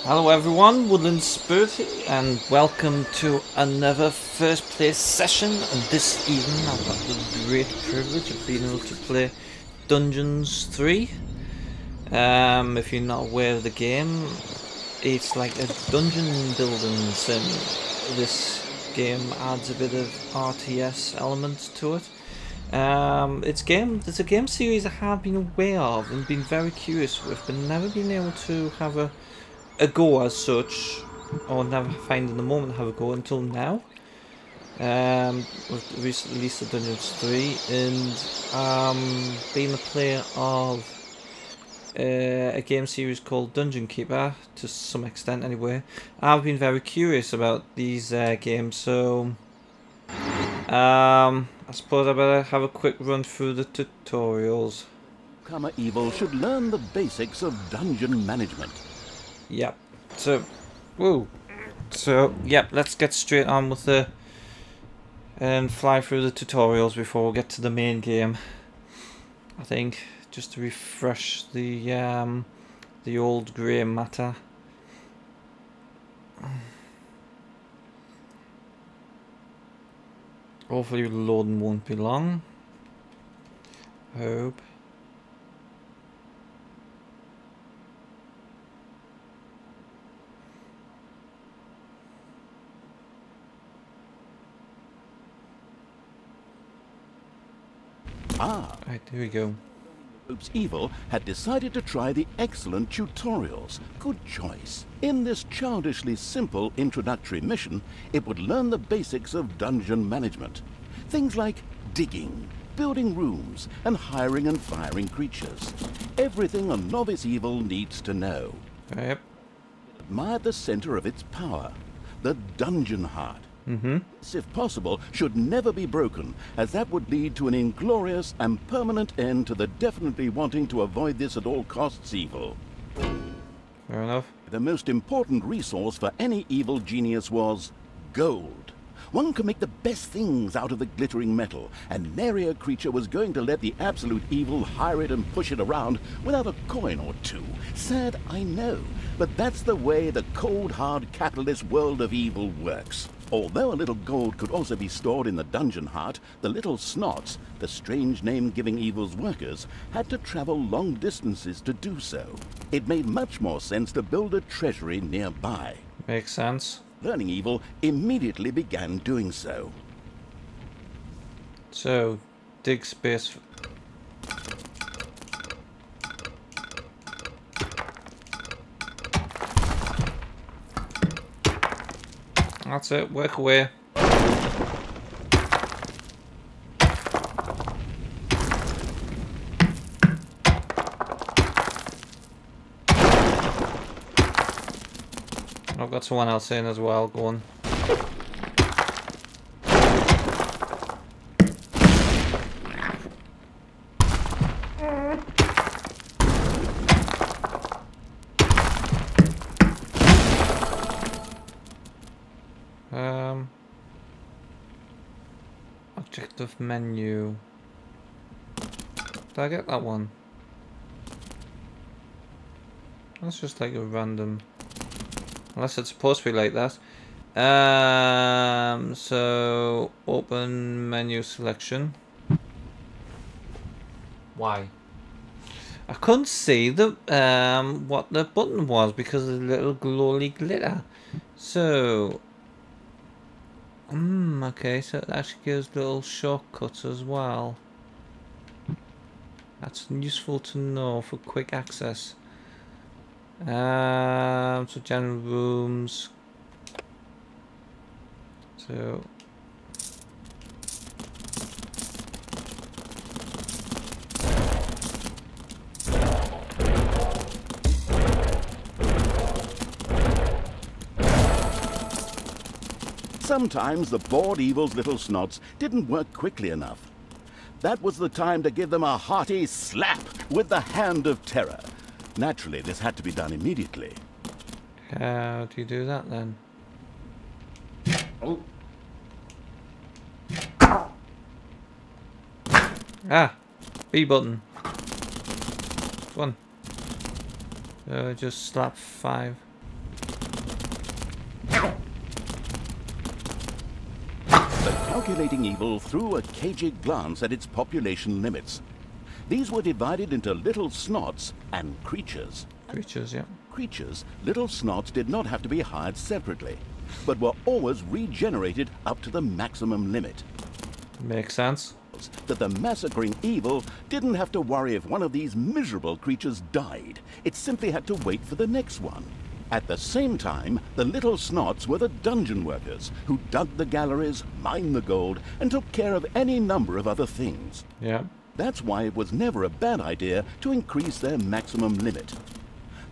Hello everyone, Woodland Spirit, and welcome to another first play session. And this evening I've got the great privilege of being able to play Dungeons 3. If you're not aware of the game, it's like a dungeon building sim. This game adds a bit of RTS elements to it. It's a game series I have been aware of and been very curious with, but never been able to have a go as such, or never find in the moment have a go until now. We've recently released the Dungeons 3, and being a player of a game series called Dungeon Keeper to some extent anyway, I've been very curious about these games, so I suppose I better have a quick run through the tutorials. Newcomer Evil should learn the basics of dungeon management. Yep. Yep, let's get straight on with the and fly through the tutorials before we get to the main game. I think just to refresh the old grey matter. Hopefully loading won't be long. Hope. Right, here we go. Oops Evil had decided to try the excellent tutorials. Good choice. In this childishly simple introductory mission, it would learn the basics of dungeon management. Things like digging, building rooms, and hiring and firing creatures. Everything a novice Evil needs to know. Yep. Admired the center of its power, the dungeon heart. This, if possible, should never be broken, as that would lead to an inglorious and permanent end to the definitely wanting to avoid this at all costs Evil. Fair enough. The most important resource for any evil genius was gold. One could make the best things out of the glittering metal, and nary a creature was going to let the absolute evil hire it and push it around without a coin or two. Sad, I know, but that's the way the cold, hard capitalist world of evil works. Although a little gold could also be stored in the dungeon heart, the little snots, the strange name giving evil's workers, had to travel long distances to do so. It made much more sense to build a treasury nearby. Makes sense. Learning Evil immediately began doing so. So, dig space. That's it, work away. I've got someone else in as well, go on. Objective menu. Did I get that one? That's just like a random, unless it's supposed to be like that. So open menu selection. Why? I couldn't see the what the button was because of the little glowy glitter. So okay, so it actually gives little shortcuts as well. That's useful to know for quick access. So general rooms. So Sometimes the bored Evil's little snots didn't work quickly enough. That was the time to give them a hearty slap with the hand of terror. Naturally, this had to be done immediately. How do you do that then? Oh. Ah, B button. One. Just slap 5. calculating evil threw a cagey glance at its population limits. These were divided into little snots and creatures. Creatures, yeah. Creatures, little snots did not have to be hired separately, but were always regenerated up to the maximum limit. Makes sense. That the massacring evil didn't have to worry if one of these miserable creatures died. It simply had to wait for the next one. At the same time, the little snots were the dungeon workers who dug the galleries, mined the gold, and took care of any number of other things. Yeah. That's why it was never a bad idea to increase their maximum limit.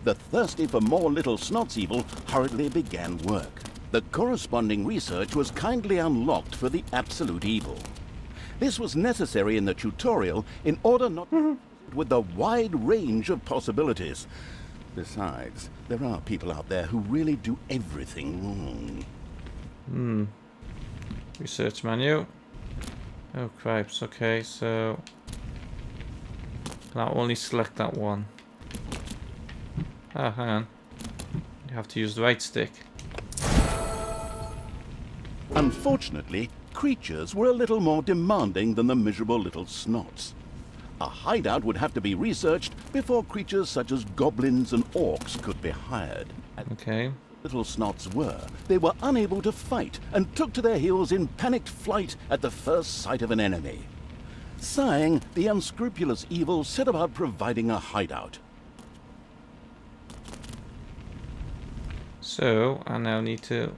The thirsty for more little snots evil hurriedly began work. The corresponding research was kindly unlocked for the absolute evil. This was necessary in the tutorial in order not with the wide range of possibilities. Besides, there are people out there who really do everything wrong. Research menu. Oh cripes, okay, so can I only select that one? Ah, hang on. You have to use the right stick. Unfortunately, creatures were a little more demanding than the miserable little snots. A hideout would have to be researched before creatures such as goblins and orcs could be hired. Okay. Little snots were, they were unable to fight and took to their heels in panicked flight at the first sight of an enemy. Sighing, the unscrupulous evil set about providing a hideout. So, I now need to...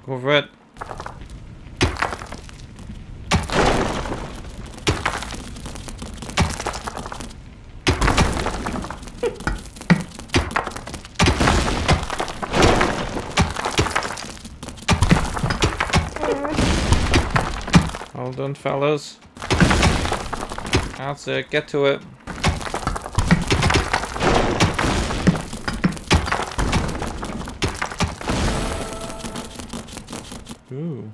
go for it. Well done, fellas. That's it, get to it. Ooh.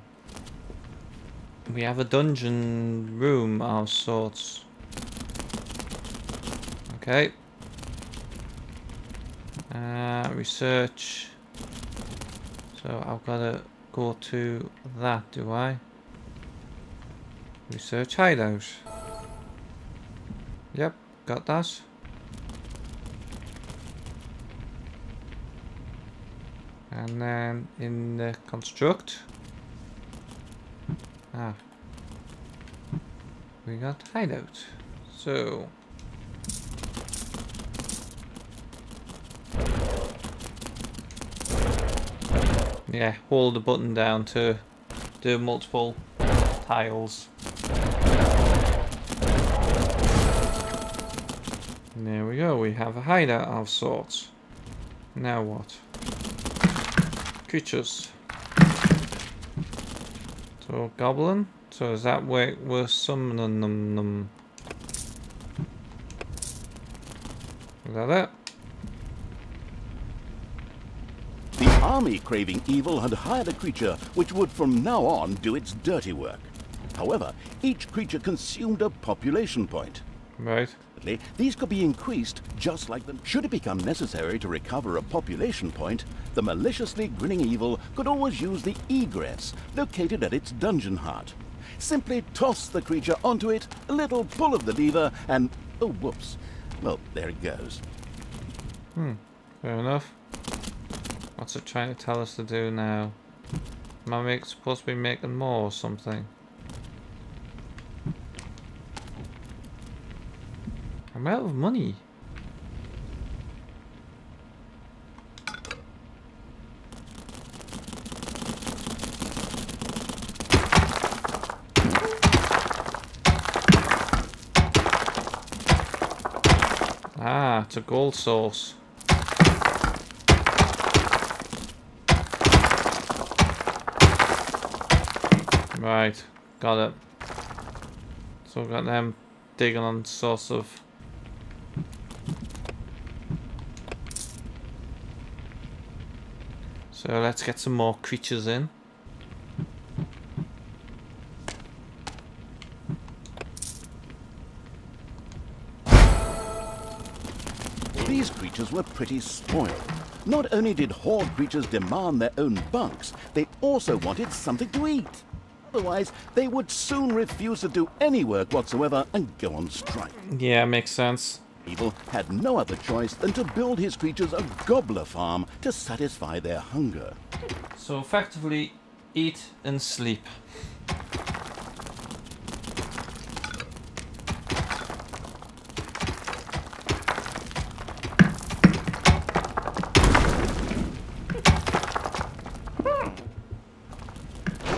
We have a dungeon room of sorts. Okay. Research. So I've got to go to that, do I? Research hideout. Yep, got that. And then in the construct. We got hideout. So yeah, hold the button down to do multiple tiles. And there we go, we have a hideout of sorts. Now what? Creatures. So goblin. So is that where we're summoning them? Is that it? The army craving evil had hired a creature which would from now on do its dirty work. However, each creature consumed a population point. Right. These could be increased just like them. Should it become necessary to recover a population point, the maliciously grinning evil could always use the egress located at its dungeon heart. Simply toss the creature onto it, a little pull of the lever, and oh, whoops. Well, there it goes. Fair enough. What's it trying to tell us to do now? Am I supposed to be making more or something? I'm out of money. Ah, it's a gold source. Right, got it. So we've got them digging on source of... So let's get some more creatures in. creatures were pretty spoiled. Not only did horde creatures demand their own bunks, they also wanted something to eat. Otherwise, they would soon refuse to do any work whatsoever and go on strike. Yeah, makes sense. Evil had no other choice than to build his creatures a gobbler farm to satisfy their hunger. So effectively, eat and sleep.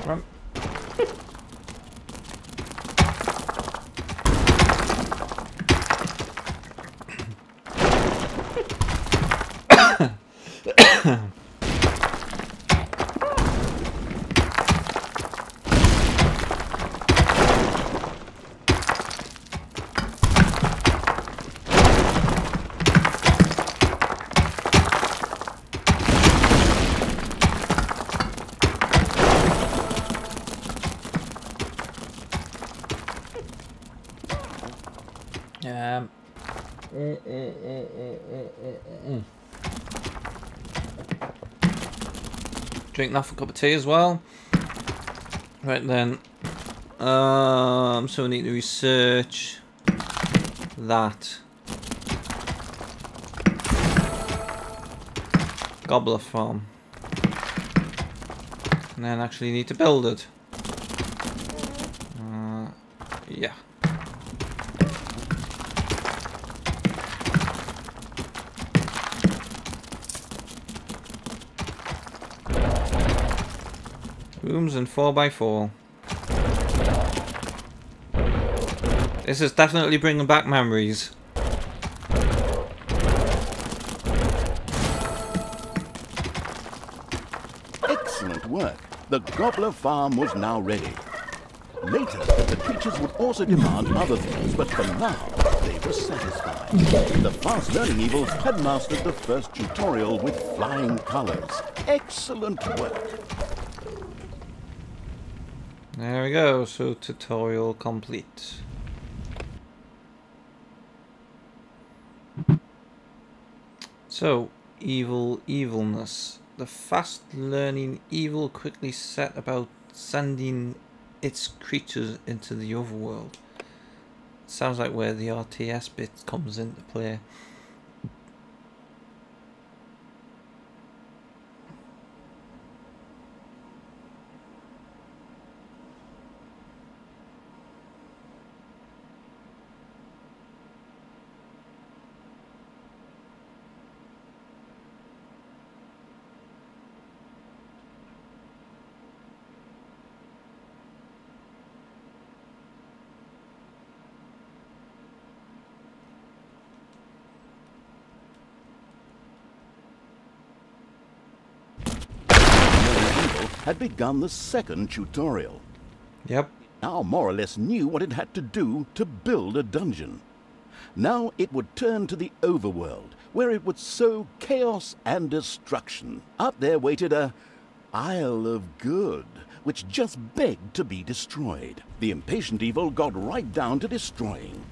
Run. Drink that for a cup of tea as well. Right then. So we need to research that. Gobbler farm. And then actually need to build it. Yeah. Rooms and 4x4. This is definitely bringing back memories. Excellent work. The gobbler farm was now ready. Later, the creatures would also demand other things, but for now, they were satisfied. The fast-learning evils had mastered the first tutorial with flying colors. Excellent work. There we go, so tutorial complete. So, evilness. The fast-learning evil quickly set about sending its creatures into the overworld. Sounds like where the RTS bit comes into play. Had begun the second tutorial. Yep. Now more or less knew what it had to do to build a dungeon. Now it would turn to the overworld, where it would sow chaos and destruction. Up there waited a Isle of Good, which just begged to be destroyed. The impatient evil got right down to destroying.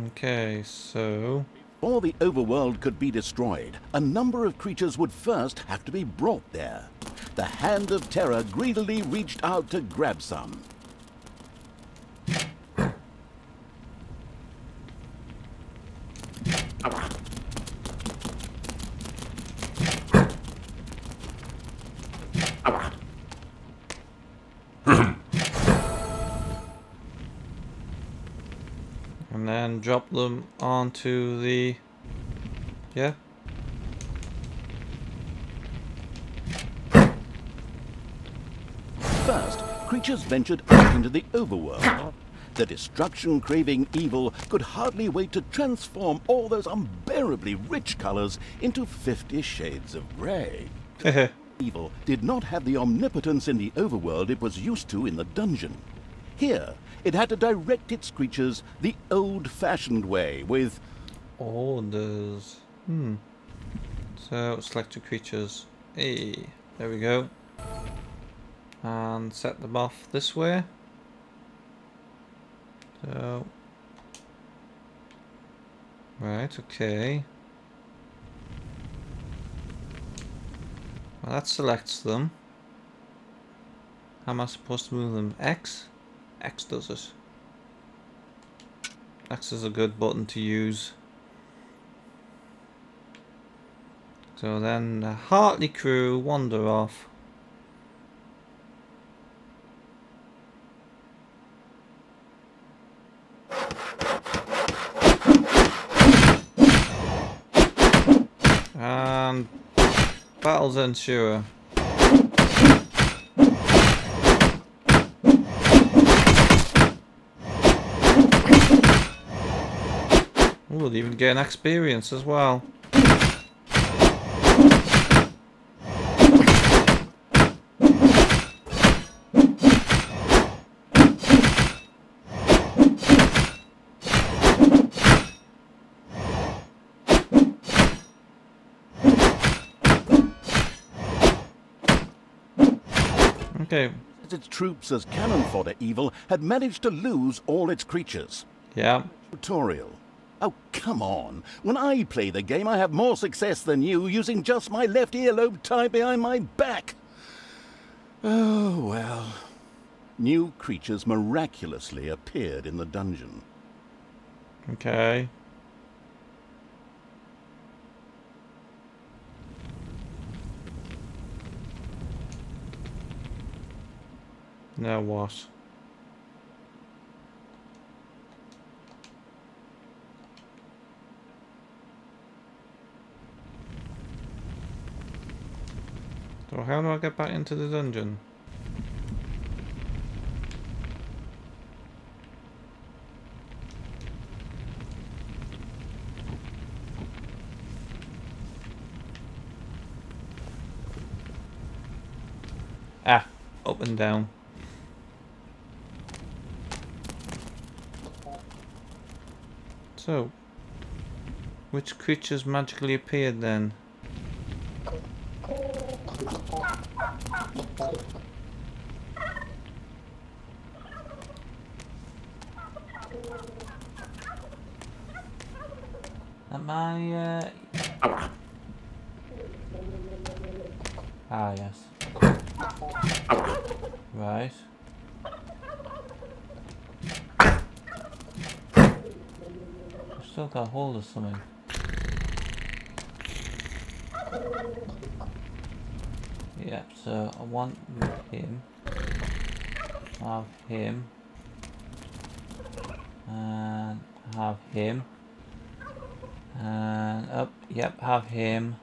Okay, so... Before the overworld could be destroyed, a number of creatures would first have to be brought there. The Hand of Terror greedily reached out to grab some. And then drop them onto the... Yeah? First, creatures ventured out into the overworld. The destruction-craving evil could hardly wait to transform all those unbearably rich colors into 50 shades of gray. Evil did not have the omnipotence in the overworld it was used to in the dungeon. Here, it had to direct its creatures the old-fashioned way with... orders. So, select your creatures. Hey, there we go. And set them off this way. So... Right, okay. Well, that selects them. How am I supposed to move them? X? X does it. X is a good button to use. So then the Hartley crew wander off. And battles ensue. We'll even gain experience as well. Okay. Its troops as cannon fodder evil had managed to lose all its creatures. Yeah. Tutorial. Oh, come on. When I play the game, I have more success than you using just my left earlobe tied behind my back. Oh, well. New creatures miraculously appeared in the dungeon. Okay. Now what? So how do I get back into the dungeon? Ah, up and down. So, which creatures magically appeared then? Am I, Ah, yes. Right. I've still got hold of something. Yep, so I want him. Have him. And have him. And up, yep, have him.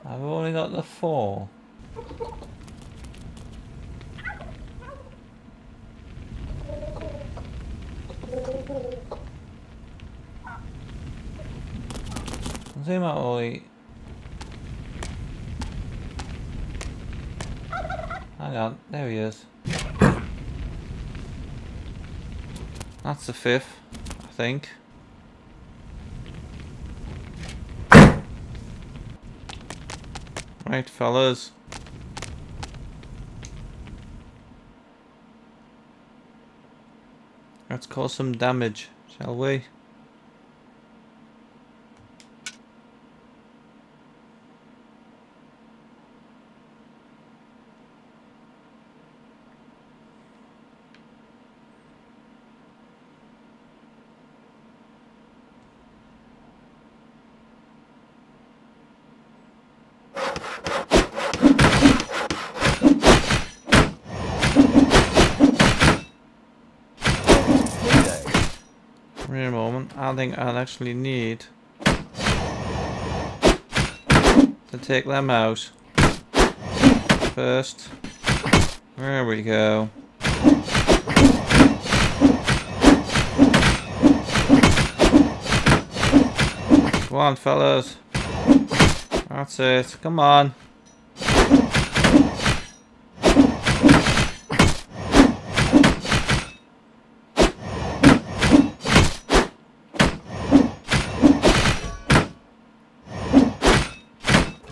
I've only got the 4. I think I only... Hang on, there he is. That's the 5th, I think. Right, fellas. Let's cause some damage, shall we? Wait a moment, I think I'll actually need to take them out first. There we go. Come on, fellas. That's it. Come on.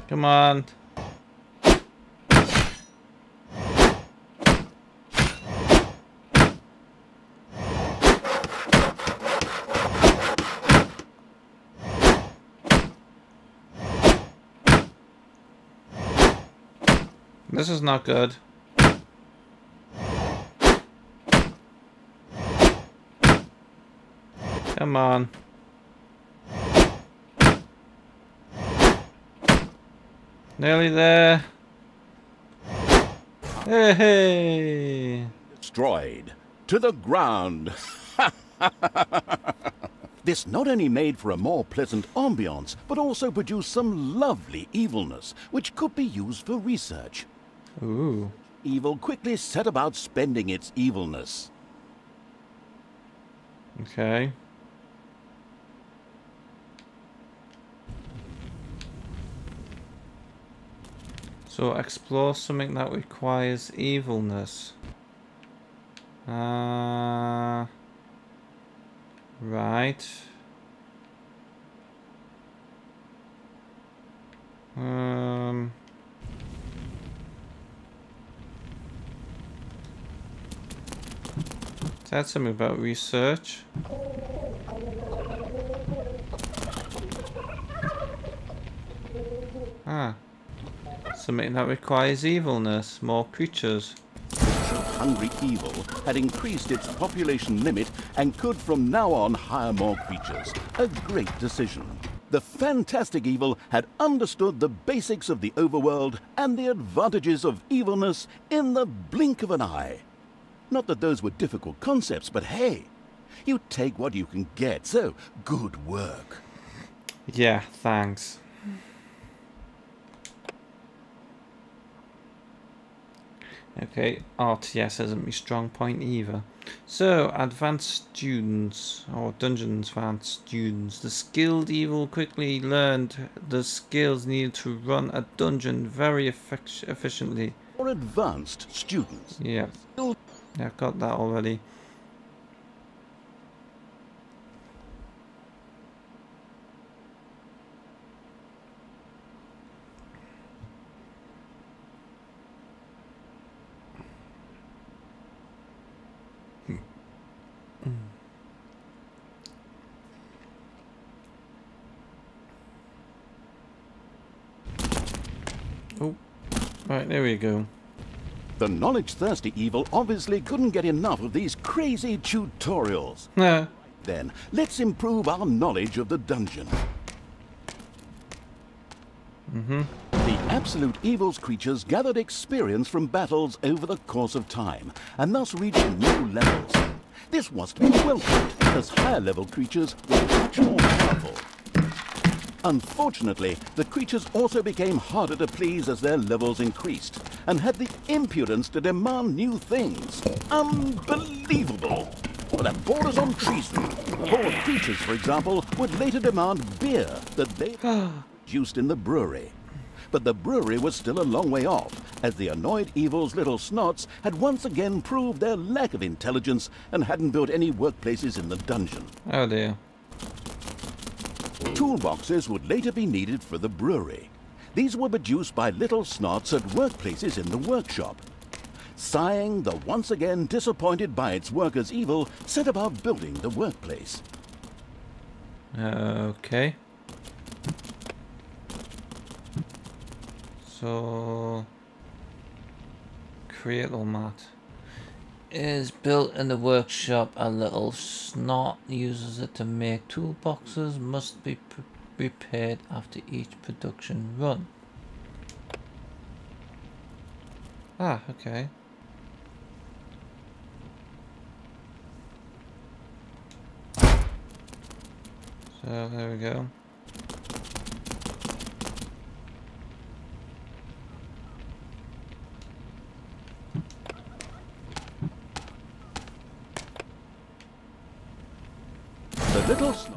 Come on. This is not good. Come on. Nearly there. Hey! Destroyed. To the ground. This not only made for a more pleasant ambiance, but also produced some lovely evilness, which could be used for research. Ooh. Evil quickly set about spending its evilness. Okay. So explore something that requires evilness. Right. Is that something about research? Ah. Something that requires evilness, more creatures. Hungry evil had increased its population limit and could from now on hire more creatures. A great decision. The fantastic evil had understood the basics of the overworld and the advantages of evilness in the blink of an eye. Not that those were difficult concepts, but hey, you take what you can get, so good work. Yeah, thanks. Okay, RTS isn't my strong point either. So, advanced students, or dungeons advanced students. The skilled evil quickly learned the skills needed to run a dungeon very efficiently. For advanced students. Yeah, I've got that already. Oh, right, there we go. The knowledge-thirsty evil obviously couldn't get enough of these crazy tutorials. Yeah. Then, let's improve our knowledge of the dungeon. The absolute evil's creatures gathered experience from battles over the course of time, and thus reached new levels. This was to be welcomed, as higher-level creatures were much more powerful. Unfortunately, the creatures also became harder to please as their levels increased, and had the impudence to demand new things. Unbelievable! But that borders on treason. Poor creatures, for example, would later demand beer that they produced in the brewery. But the brewery was still a long way off, as the annoyed evil's little snots had once again proved their lack of intelligence and hadn't built any workplaces in the dungeon. Oh dear. Toolboxes would later be needed for the brewery. These were produced by little snots at workplaces in the workshop. Sighing, the once again disappointed by its workers' evil, set about building the workplace. Okay. So, create little mat. Is built in the workshop. A little snot uses it to make toolboxes. Must be repaired after each production run. Ah, okay. So there we go.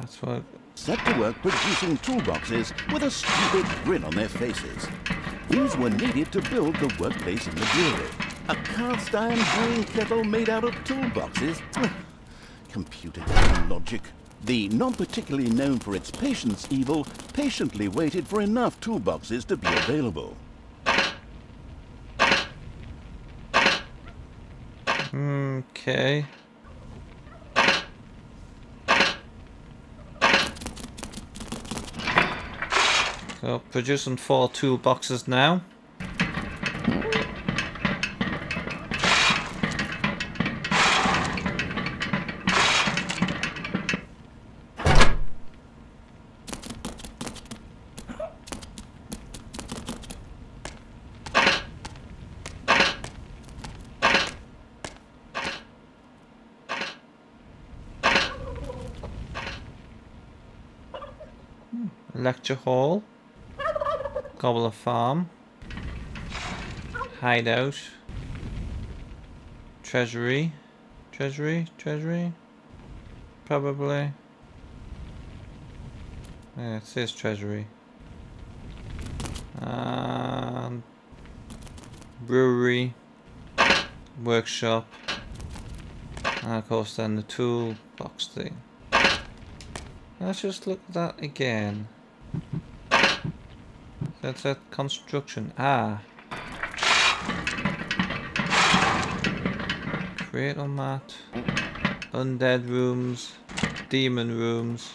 That's what. Set to work producing toolboxes with a stupid grin on their faces. These were needed to build the workplace in the brewery. A cast iron brewing kettle made out of toolboxes? Computer-driven logic. The not particularly known for its patience evil patiently waited for enough toolboxes to be available. Okay. So, producing 4 toolboxes now. Lecture hall. Gobbler farm. Hideout. Treasury. Treasury? Probably. Yeah, it says treasury. Brewery. Workshop. And of course then the toolbox thing. Let's just look at that again. That's that construction. Cradle mat. Undead rooms. Demon rooms.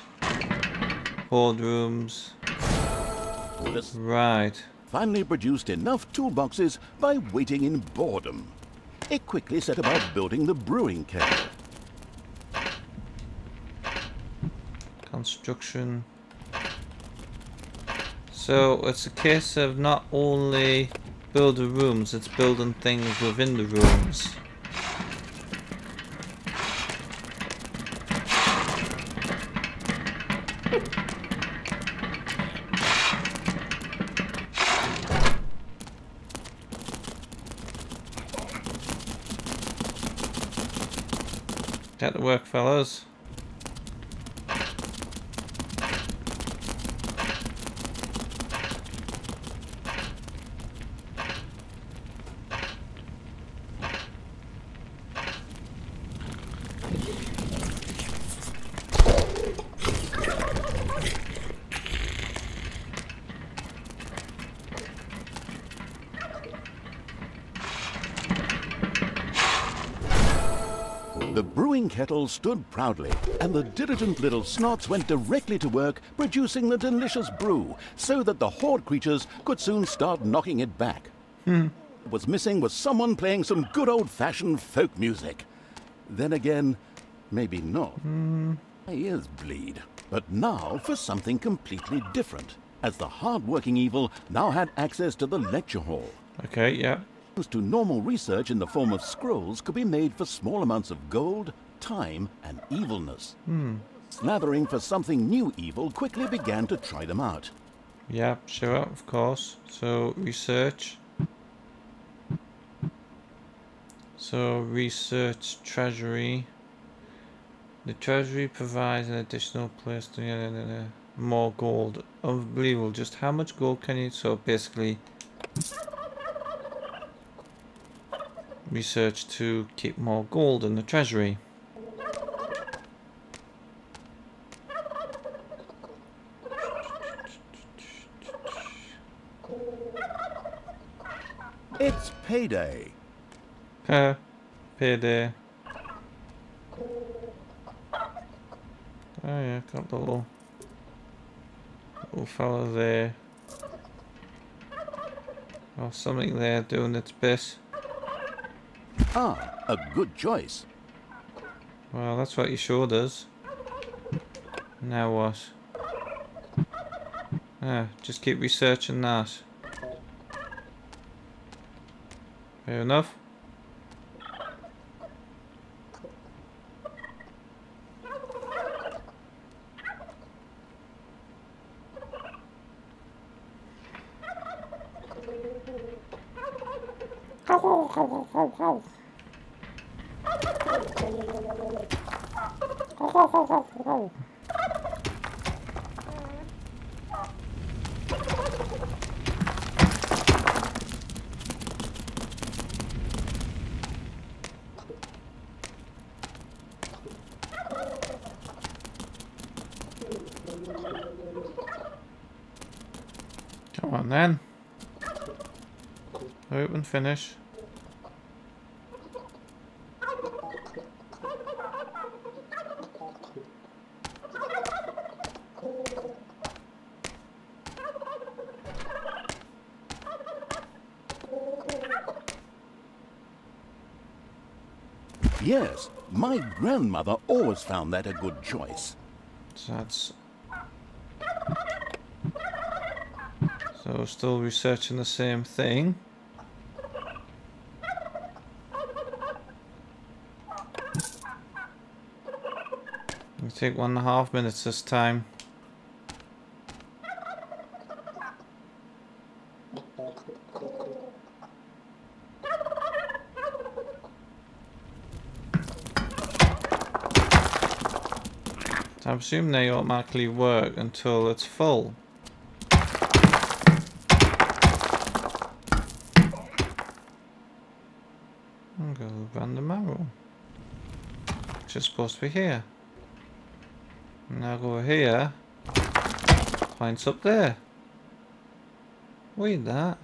Horde rooms. Right. Finally produced enough toolboxes by waiting in boredom. It quickly set about building the brewing kettle. Construction. So it's a case of not only building rooms, it's building things within the rooms. Get to work, fellas. The brewing kettle stood proudly, and the diligent little snots went directly to work producing the delicious brew, so that the horde creatures could soon start knocking it back. What was missing was someone playing some good old-fashioned folk music. Then again, maybe not. My ears bleed. But now for something completely different, as the hard-working evil now had access to the lecture hall. Okay, yeah. To normal research in the form of scrolls could be made for small amounts of gold, time, and evilness. Slathering for something new evil quickly began to try them out. Yeah, sure, of course. So, research. So, research treasury. The treasury provides an additional place to more gold. Unbelievable. Just how much gold can you... So, basically... research to keep more gold in the treasury. It's payday. Payday. Oh yeah, got the little fella there. Or something there doing its best. Ah, a good choice. Well, that's what you showed us. Now what? Just keep researching that. Fair enough. Come on then. Open, finish. Yes, my grandmother always found that a good choice. So that's... So still researching the same thing. We take 1.5 minutes this time. I presume they automatically work until it's full. I'll go random arrow. It's just supposed to be here. Now go here. Points up there. Wait, that.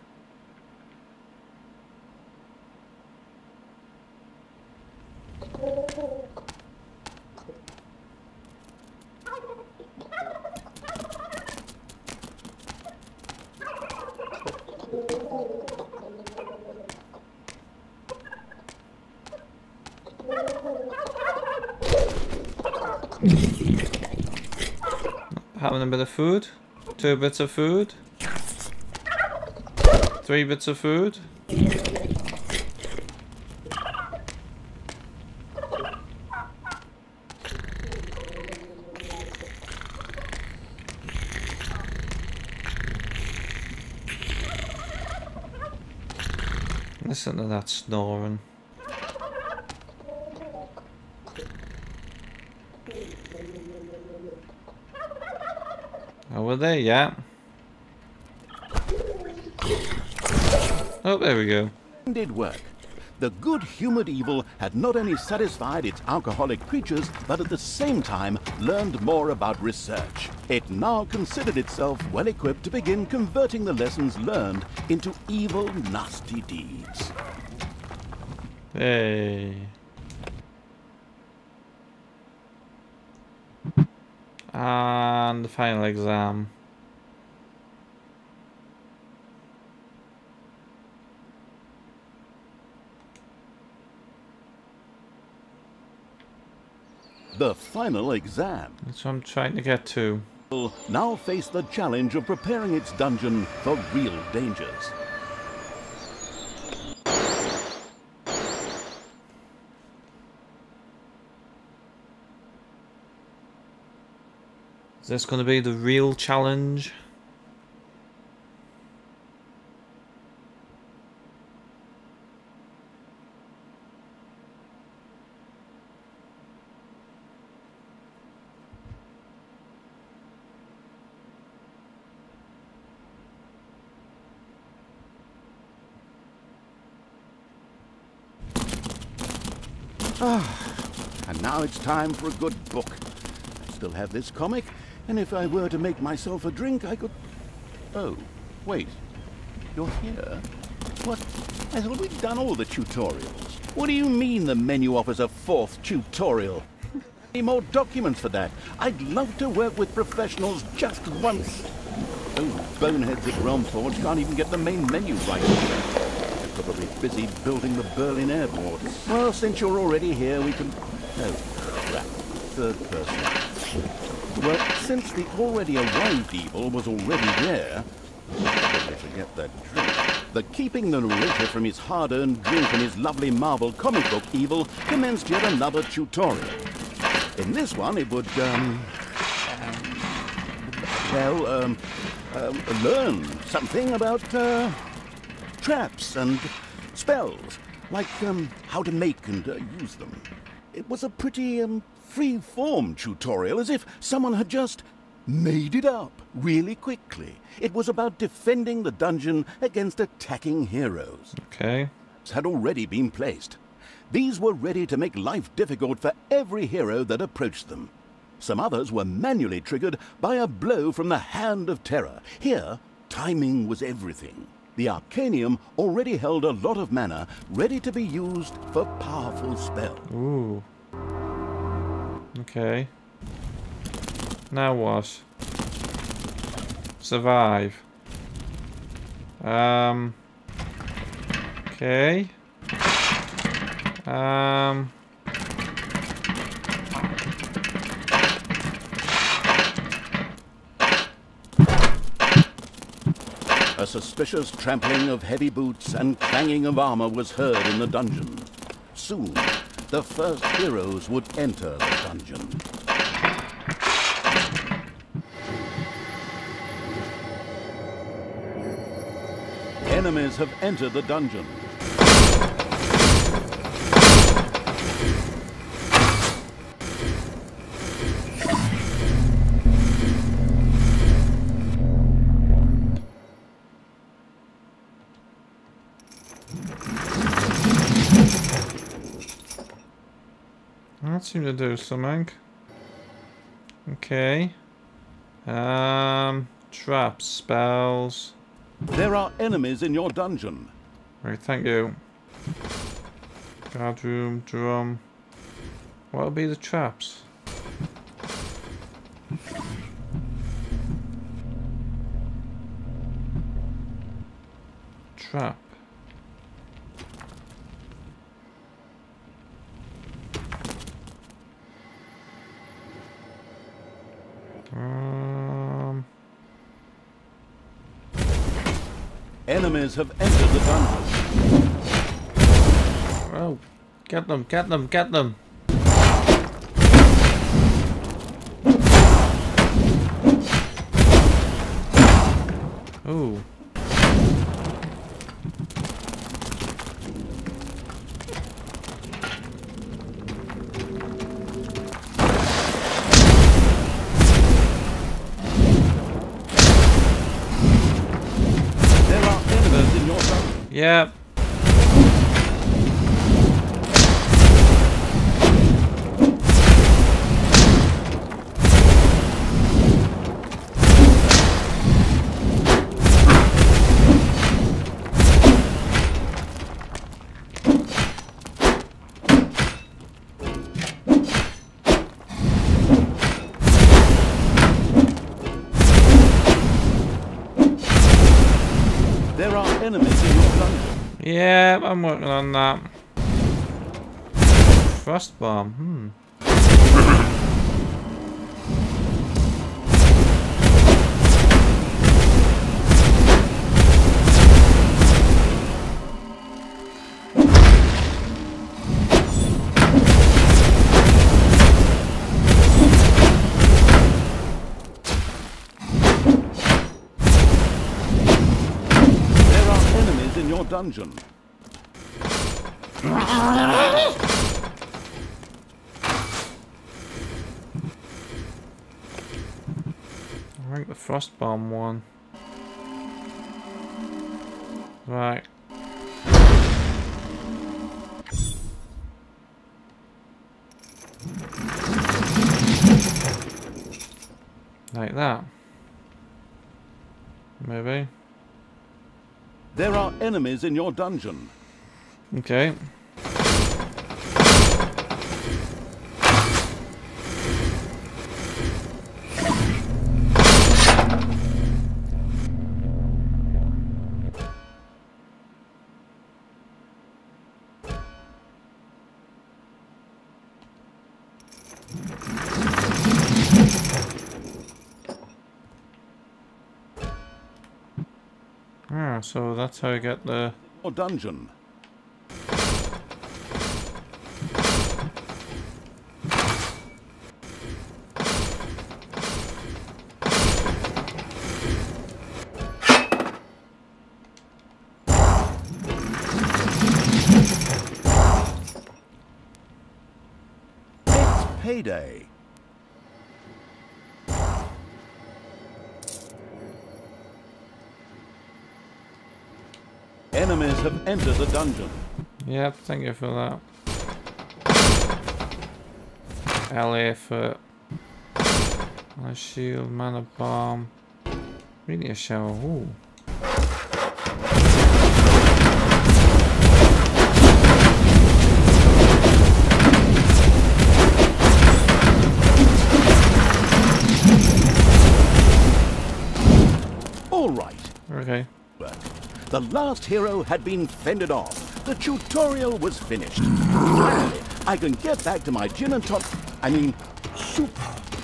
Having a bit of food. 2 bits of food. 3 bits of food. Listen to that snoring. Oh, we're there yet? Oh, there we go. Did work. The good-humoured evil had not only satisfied its alcoholic creatures, but at the same time learned more about research. It now considered itself well-equipped to begin converting the lessons learned into evil, nasty deeds. Hey. And the final exam. The final exam. That's what I'm trying to get to. Will now face the challenge of preparing its dungeon for real dangers. Is this going to be the real challenge? And now it's time for a good book. I still have this comic, and if I were to make myself a drink, I could... Oh, wait. You're here? What? I thought we'd done all the tutorials. What do you mean the menu offers a 4th tutorial? Any more documents for that? I'd love to work with professionals just once. Those boneheads at Realmforge can't even get the main menu right. They're probably busy building the Berlin airport. Well, since you're already here, we can... Oh, crap. 3rd person. Well, since the already arrived evil was already there... Probably forget that drink. The keeping the narrator from his hard-earned drink and his lovely Marvel comic book evil commenced yet another tutorial. In this one, it would, learn something about, traps and spells, like, how to make and use them. It was a pretty, free-form tutorial, as if someone had just made it up really quickly. It was about defending the dungeon against attacking heroes. Okay. Had already been placed. These were ready to make life difficult for every hero that approached them. Some others were manually triggered by a blow from the Hand of Terror. Here, timing was everything. The Arcanium already held a lot of mana ready to be used for powerful spells. Ooh. Okay. Now what? Survive. Okay. A suspicious trampling of heavy boots and clanging of armor was heard in the dungeon. Soon, the first heroes would enter the dungeon. Enemies have entered the dungeon. that seemed to do something. Okay. Traps, spells. There are enemies in your dungeon. Right, thank you. Guard room, drum. What'll be the traps? Trap. Enemies have entered the dungeon. Oh, get them, get them, get them. Ooh. Yep. There are enemies in your dungeon. Yeah, I'm working on that. Frost bomb. Dungeon. I think the frost bomb one. Right. Like that. Maybe. There are enemies in your dungeon. Okay. Ah, so that's how you get the dungeon. It's payday. Enemies have entered the dungeon. Yep, thank you for that. LA for a shield, mana bomb. Really a shower. Ooh. All right. Okay. The last hero had been fended off. The tutorial was finished. Finally, I can get back to my gin and soup.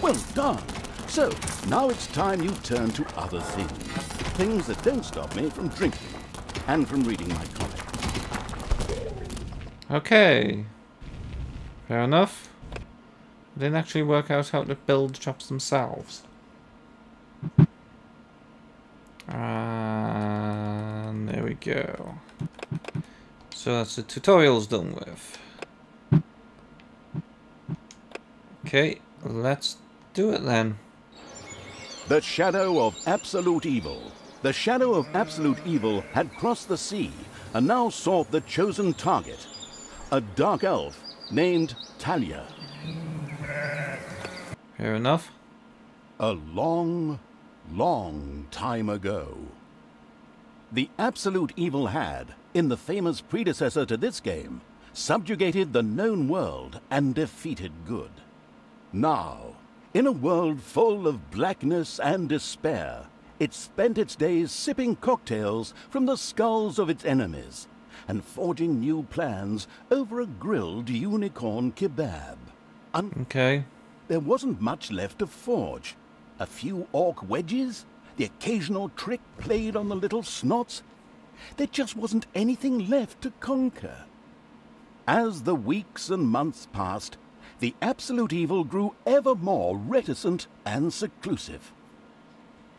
Well done. So, now it's time you turn to other things. Things that don't stop me from drinking and from reading my comic. Okay. Fair enough. They didn't actually work out how to build traps themselves. And there we go. So that's the tutorials done with. Okay, let's do it then. The Shadow of Absolute Evil. The Shadow of Absolute Evil had crossed the sea and now sought the chosen target, a dark elf named Talia. Fair enough. A long, long time ago, the absolute evil had, in the famous predecessor to this game, subjugated the known world and defeated good. Now, in a world full of blackness and despair, it spent its days sipping cocktails from the skulls of its enemies and forging new plans over a grilled unicorn kebab. Okay. There wasn't much left to forge. A few orc wedges, the occasional trick played on the little snots. There just wasn't anything left to conquer. As the weeks and months passed, the absolute evil grew ever more reticent and seclusive.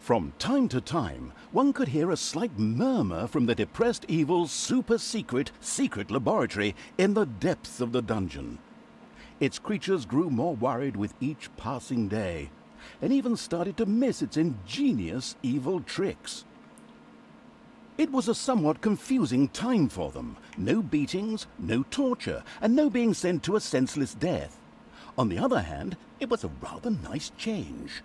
From time to time, one could hear a slight murmur from the depressed evil's super-secret laboratory in the depths of the dungeon. Its creatures grew more worried with each passing day, and even started to miss its ingenious evil tricks. It was a somewhat confusing time for them. No beatings, no torture, and no being sent to a senseless death. On the other hand, it was a rather nice change.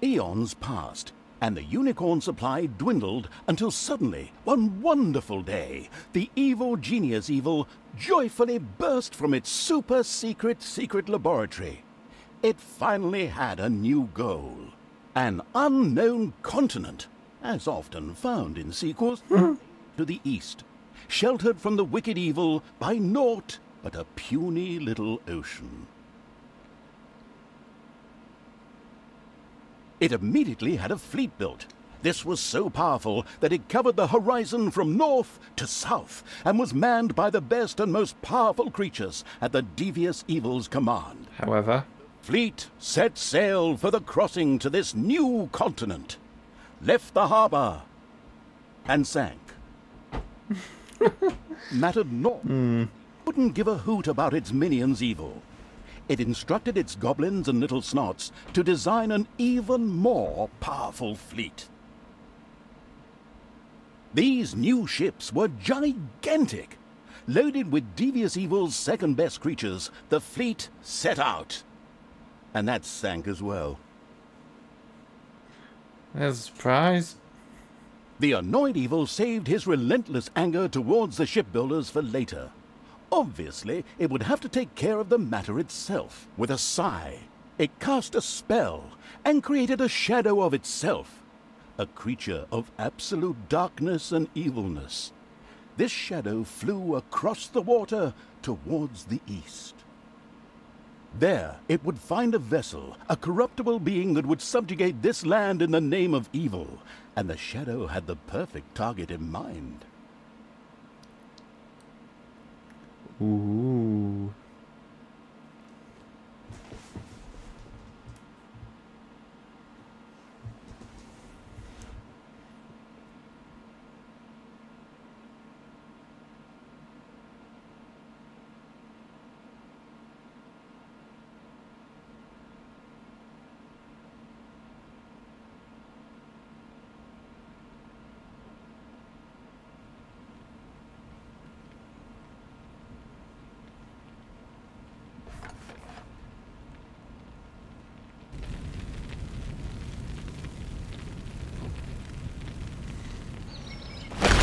Eons passed, and the unicorn supply dwindled until suddenly, one wonderful day, the evil genius evil joyfully burst from its super-secret laboratory. It finally had a new goal. An unknown continent, as often found in sequels, to the east, sheltered from the wicked evil by naught but a puny little ocean. It immediately had a fleet built. This was so powerful that it covered the horizon from north to south and was manned by the best and most powerful creatures at the devious evil's command. However, Fleet set sail for the crossing to this new continent, left the harbor, and sank. Mattered not. Wouldn't give a hoot about its minions' evil. It instructed its goblins and little snots to design an even more powerful fleet. These new ships were gigantic. Loaded with devious evil's second-best creatures, the fleet set out. And that sank as well. there's a surprise. The annoyed evil saved his relentless anger towards the shipbuilders for later. Obviously, it would have to take care of the matter itself. With a sigh, it cast a spell and created a shadow of itself, a creature of absolute darkness and evilness. This shadow flew across the water towards the east. There, it would find a vessel, a corruptible being that would subjugate this land in the name of evil, and the shadow had the perfect target in mind. Ooh.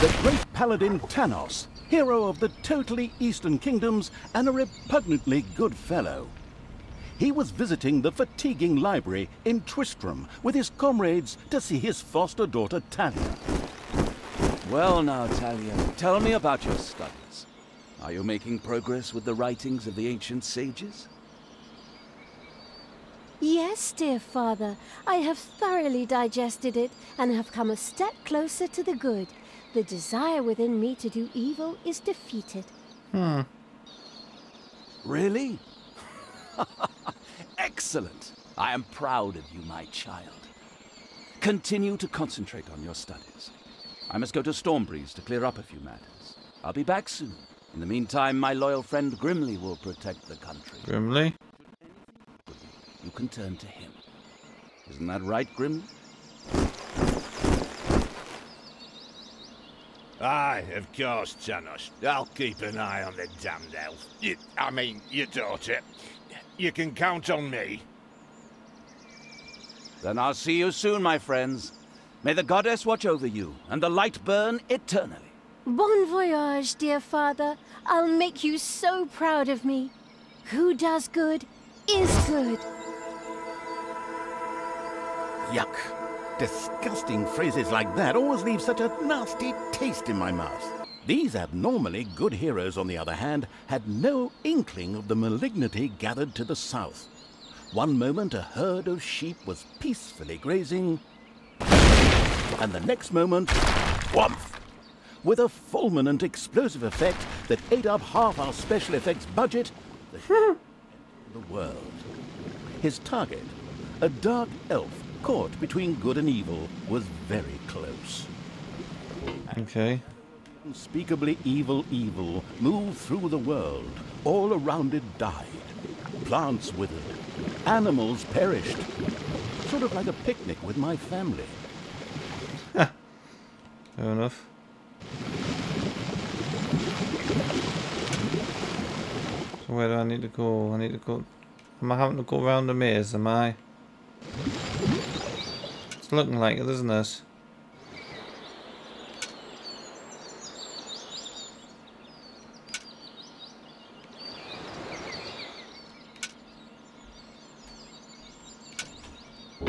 The great paladin Tanos, hero of the totally Eastern Kingdoms and a repugnantly good fellow. He was visiting the fatiguing library in Tristram with his comrades to see his foster daughter Talia. Well now, Talia, tell me about your studies. Are you making progress with the writings of the ancient sages? Yes, dear father. I have thoroughly digested it and have come a step closer to the good. The desire within me to do evil is defeated. Really? Excellent. I am proud of you, my child. Continue to concentrate on your studies. I must go to Stormbreeze to clear up a few matters. I'll be back soon. In the meantime, my loyal friend Grimly will protect the country. Grimly? You can turn to him. Isn't that right, Grimly? Aye, of course, Tanos. I'll keep an eye on the damned elf. Your daughter. You can count on me. Then I'll see you soon, my friends. May the goddess watch over you, and the light burn eternally. Bon voyage, dear father. I'll make you so proud of me. Who does good is good. Yuck. Disgusting phrases like that always leave such a nasty taste in my mouth. These abnormally good heroes, on the other hand, had no inkling of the malignity gathered to the south. One moment a herd of sheep was peacefully grazing, and the next moment, whoomph! With a fulminant explosive effect that ate up half our special effects budget, the world. His target, a dark elf caught between good and evil, was very close. Okay. Unspeakably evil moved through the world. All around it died. Plants withered. Animals perished. Sort of like a picnic with my family. Fair enough. So where do I need to go? I need to go... Am I having to go around the maze, am I? It's looking like it, isn't it?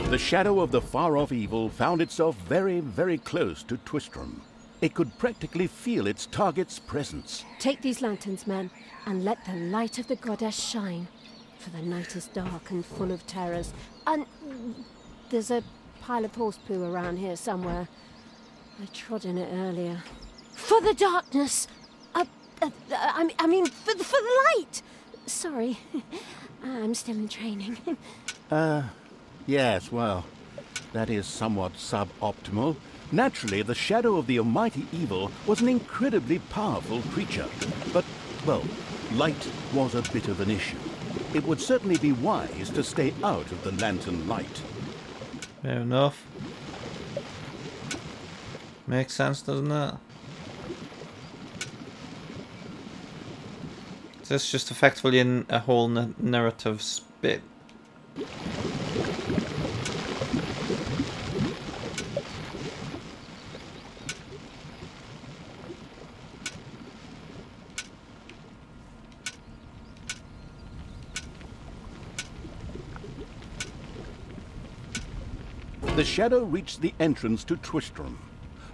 The shadow of the far-off evil found itself very, very close to Twistram. It could practically feel its target's presence. Take these lanterns, men, and let the light of the goddess shine. For the night is dark and full of terrors. And there's a pile of horse poo around here somewhere. I trod in it earlier. For the darkness! I mean, for the light! Sorry, I'm still in training. Yes, well, that is somewhat suboptimal. Naturally, the shadow of the almighty evil was an incredibly powerful creature. But, well, light was a bit of an issue. It would certainly be wise to stay out of the lantern light. Fair enough. Makes sense, doesn't it? This just effectively in a whole narrative bit. The shadow reached the entrance to Twistram.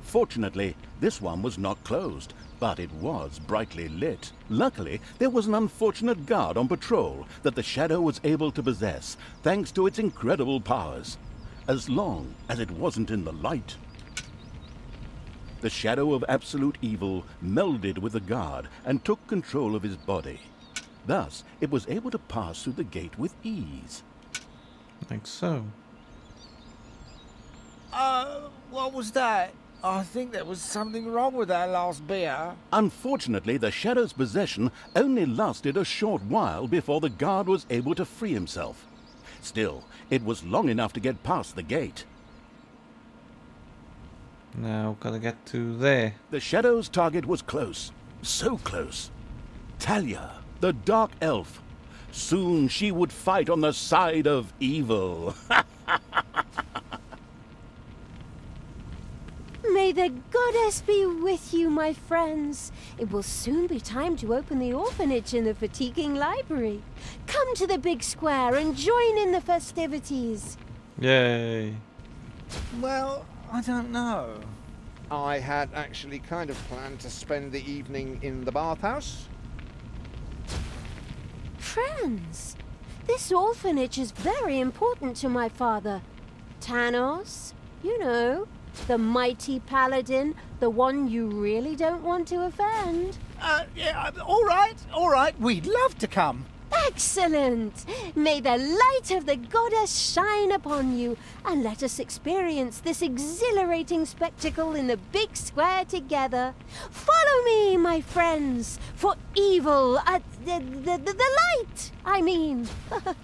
Fortunately, this one was not closed, but it was brightly lit. Luckily, there was an unfortunate guard on patrol that the shadow was able to possess, thanks to its incredible powers, as long as it wasn't in the light. The shadow of absolute evil melded with the guard and took control of his body. Thus, it was able to pass through the gate with ease. Like so. What was that? I think there was something wrong with that last beer. Unfortunately, the shadow's possession only lasted a short while before the guard was able to free himself. Still, it was long enough to get past the gate. Now, gotta get to there. The shadow's target was close. So close. Talia, the dark elf. Soon she would fight on the side of evil. May the goddess be with you, my friends. It will soon be time to open the orphanage in the fatiguing library. Come to the big square and join in the festivities. Yay. Well, I don't know. I had actually kind of planned to spend the evening in the bathhouse. Friends, this orphanage is very important to my father. Tanos, you know, the mighty paladin, the one you really don't want to offend. Yeah, all right, we'd love to come. Excellent! May the light of the goddess shine upon you, and let us experience this exhilarating spectacle in the big square together. Follow me, my friends, for evil, the light, I mean.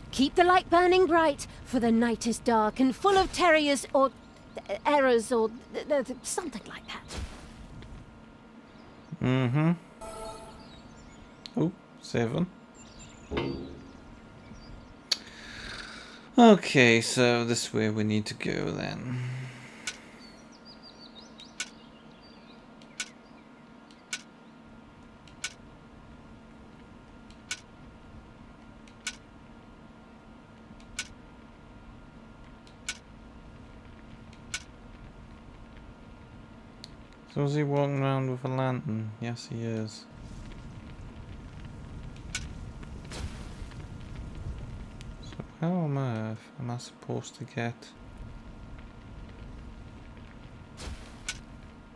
Keep the light burning bright, for the night is dark and full of terrors or errors or something like that. Oh, 7. Okay, so this way we need to go then. So is he walking around with a lantern? Yes, he is. So how on earth am I supposed to get?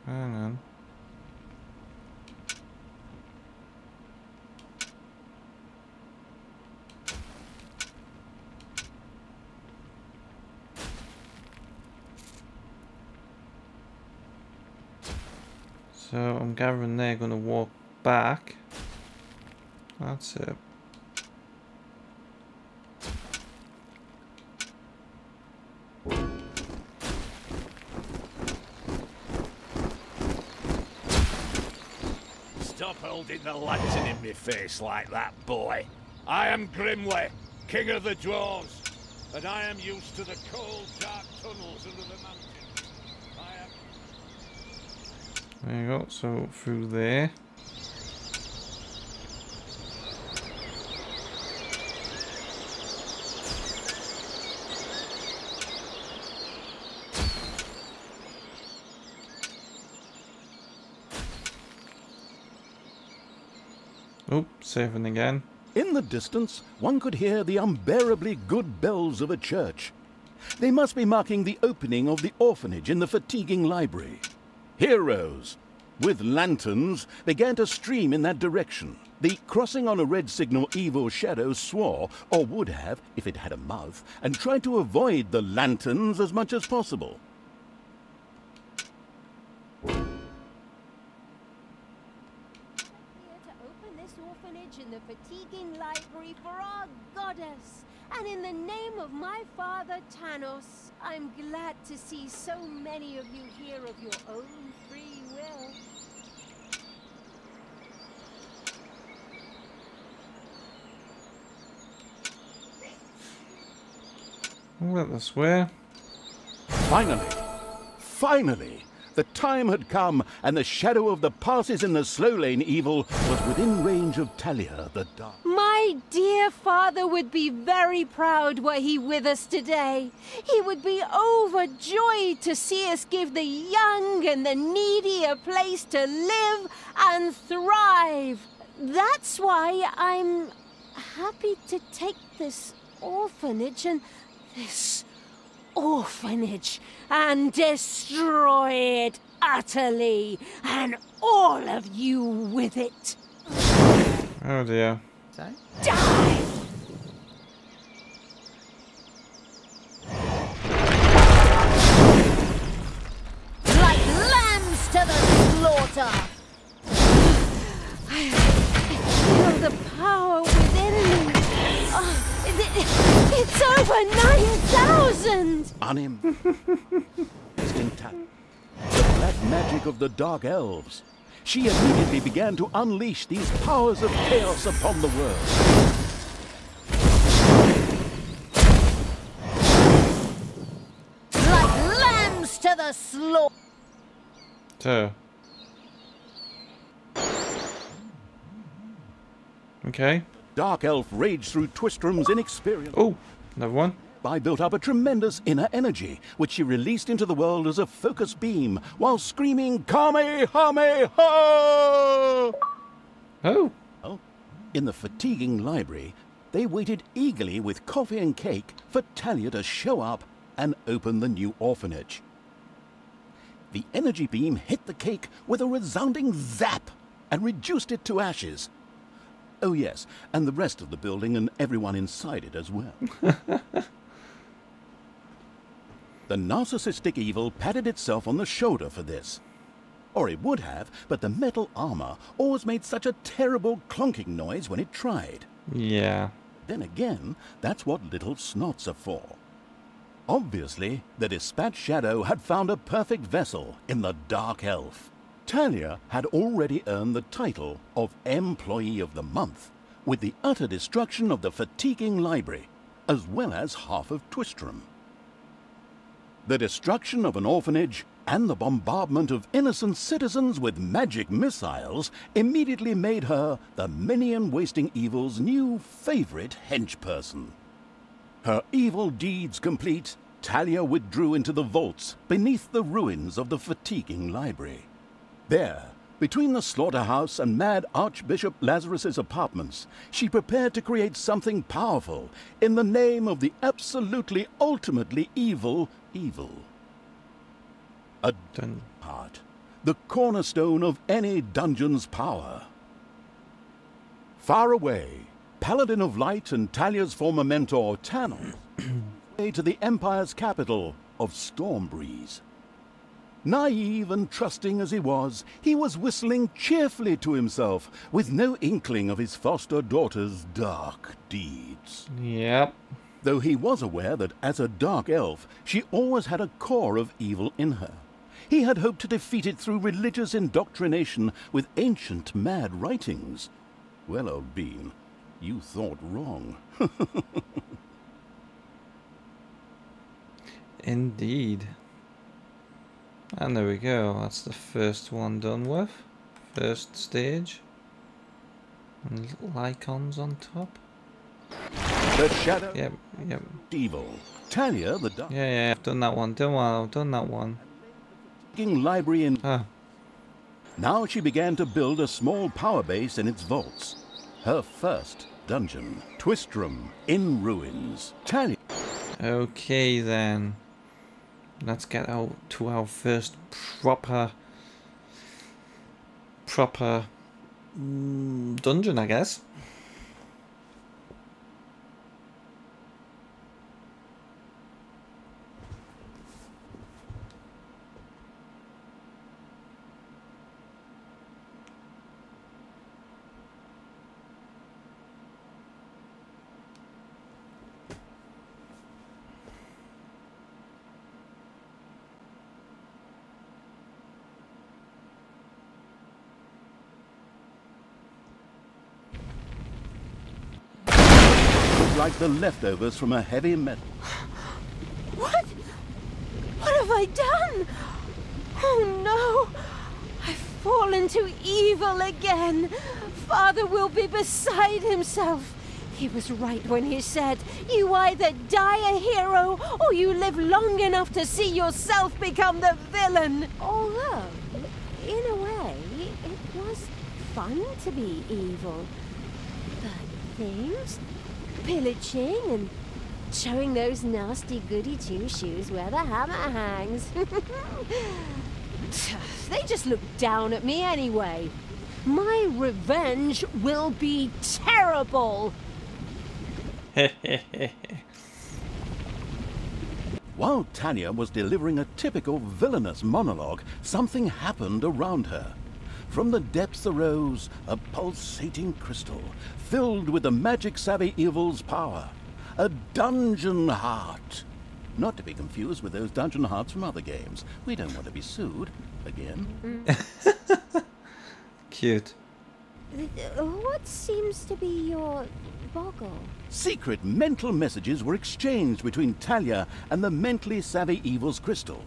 Hang on. So I'm gathering they're going to walk back. That's it. Stop holding the lantern in my face like that, boy. I am Grimly, king of the dwarves, and I am used to the cold, dark tunnels under the mountains. There you go, so through there. Oh, saving again. In the distance, one could hear the unbearably good bells of a church. They must be marking the opening of the orphanage in the fatiguing library. Heroes with lanterns began to stream in that direction. The crossing on a red signal evil shadow swore, or would have if it had a mouth, and tried to avoid the lanterns as much as possible. Here to open this orphanage in the fatiguing library for our goddess. And in the name of my father Tanos, I'm glad to see so many of you here of your own free will. Let us swear. Finally, the time had come, and the shadow of the passes in the slow lane evil was within range of Talia the Dark. My dear father would be very proud were he with us today. He would be overjoyed to see us give the young and the needy a place to live and thrive. That's why I'm happy to take this orphanage and destroy it utterly, and all of you with it. Oh dear. Die! Like lambs to the slaughter! I feel the power within me. It's over 9,000! On him. The black magic of the Dark Elves. She immediately began to unleash these powers of chaos upon the world. Like lambs to the slaughter! So. Okay. Dark Elf raged through Twistrom's inexperience. Oh, another one. I built up a tremendous inner energy, which she released into the world as a focus beam, while screaming, Kamehameha! Oh. Oh. In the fatiguing library, they waited eagerly with coffee and cake for Talia to show up and open the new orphanage. The energy beam hit the cake with a resounding zap and reduced it to ashes. Oh yes, and the rest of the building and everyone inside it as well. The narcissistic evil patted itself on the shoulder for this. Or it would have, but the metal armor always made such a terrible clonking noise when it tried. Yeah. Then again, that's what little snots are for. Obviously, the Dispatch Shadow had found a perfect vessel in the Dark Elf. Talia had already earned the title of Employee of the Month with the utter destruction of the fatiguing library. as well as half of Twistram. The destruction of an orphanage and the bombardment of innocent citizens with magic missiles immediately made her the minion-wasting evil's new favorite henchperson. Her evil deeds complete, Talia withdrew into the vaults beneath the ruins of the fatiguing library. There, between the slaughterhouse and Mad Archbishop Lazarus's apartments, she prepared to create something powerful in the name of the absolutely, ultimately evil. A heart, the cornerstone of any dungeon's power. Far away, Paladin of Light and Talia's former mentor, Tanos, way to the Empire's capital of Stormbreeze. Naive and trusting as he was whistling cheerfully to himself, with no inkling of his foster daughter's dark deeds. Yep. Though he was aware that as a dark elf, she always had a core of evil in her. He had hoped to defeat it through religious indoctrination with ancient mad writings. Well, old bean, you thought wrong. Indeed. And there we go, that's the first one done with. First stage. And little icons on top. The shadow. Yep. Evil. Talia, the dark. Yeah, I've done that one. I've done that one. Library in. Ah. Now she began to build a small power base in its vaults. Her first dungeon, Twistram in ruins. Talia. Okay then. Let's get out to our first proper dungeon, I guess. Like the leftovers from a heavy metal. What? What have I done? Oh no! I've fallen to evil again. Father will be beside himself. He was right when he said, you either die a hero or you live long enough to see yourself become the villain. Although, in a way, it was fun to be evil. But things... pillaging and showing those nasty goody two-shoes where the hammer hangs. They just look down at me anyway. My revenge will be terrible. While Talia was delivering a typical villainous monologue, something happened around her. From the depths arose a pulsating crystal, filled with the magic-savvy evil's power. A dungeon heart. Not to be confused with those dungeon hearts from other games. We don't want to be sued again. Cute. What seems to be your boggle? Secret mental messages were exchanged between Talia and the mentally savvy evil's crystal.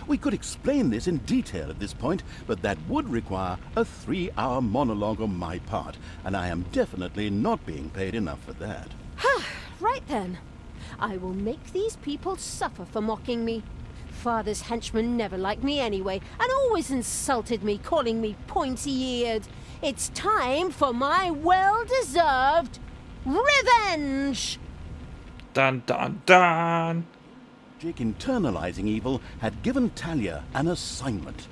We could explain this in detail at this point, but that would require a 3-hour monologue on my part, and I am definitely not being paid enough for that. Right then. I will make these people suffer for mocking me. Father's henchmen never liked me anyway, and always insulted me, calling me pointy-eared. It's time for my well-deserved revenge! Dun dun dun! Internalizing evil had given Talia an assignment.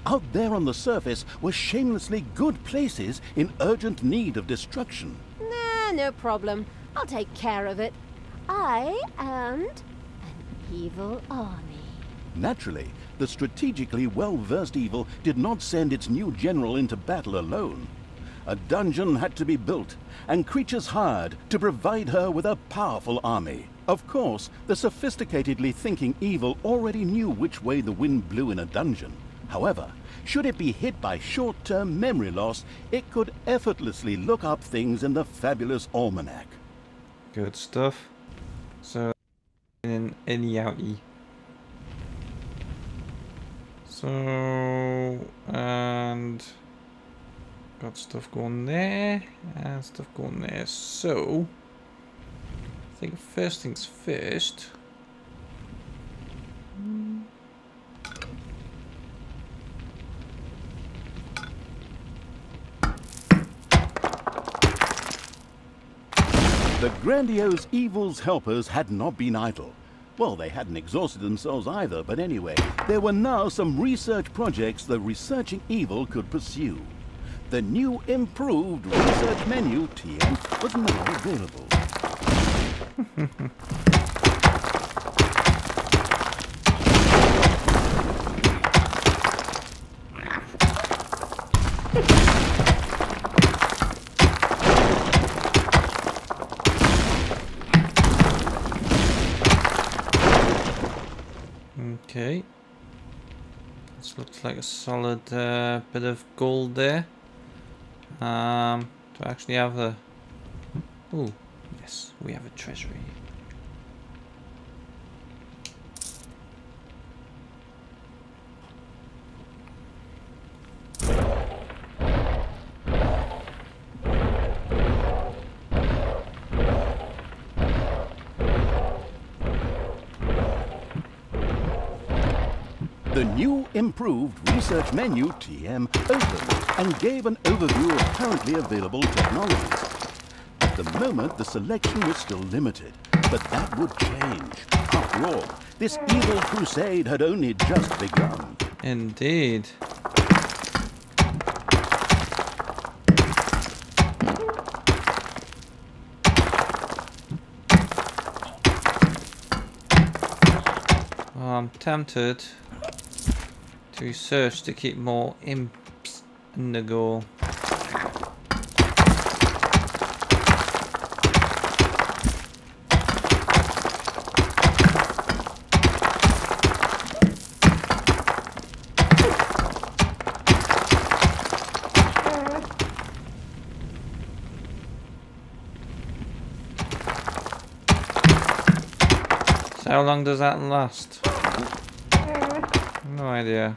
Out there on the surface were shamelessly good places in urgent need of destruction. Nah, no problem. I'll take care of it. I and an evil army. Naturally, the strategically well-versed evil did not send its new general into battle alone. A dungeon had to be built, and creatures hired to provide her with a powerful army. Of course, the sophisticatedly thinking evil already knew which way the wind blew in a dungeon. However, should it be hit by short-term memory loss, it could effortlessly look up things in the fabulous almanac. Good stuff. So in any outie. So and got stuff going there and stuff going there. So I think first things first. The grandiose evil's helpers had not been idle. Well, they hadn't exhausted themselves either, but anyway, there were now some research projects the researching evil could pursue. The new improved research menu, TM, was now available. Okay, this looks like a solid bit of gold there. Do I actually have the... Oh, yes, we have a treasury. The new improved research menu, TM, opened and gave an overview of currently available technologies. At the moment, the selection was still limited, but that would change. After all, this evil crusade had only just begun. Indeed. I'm tempted to search to keep more imps in the goal. So how long does that last? No idea.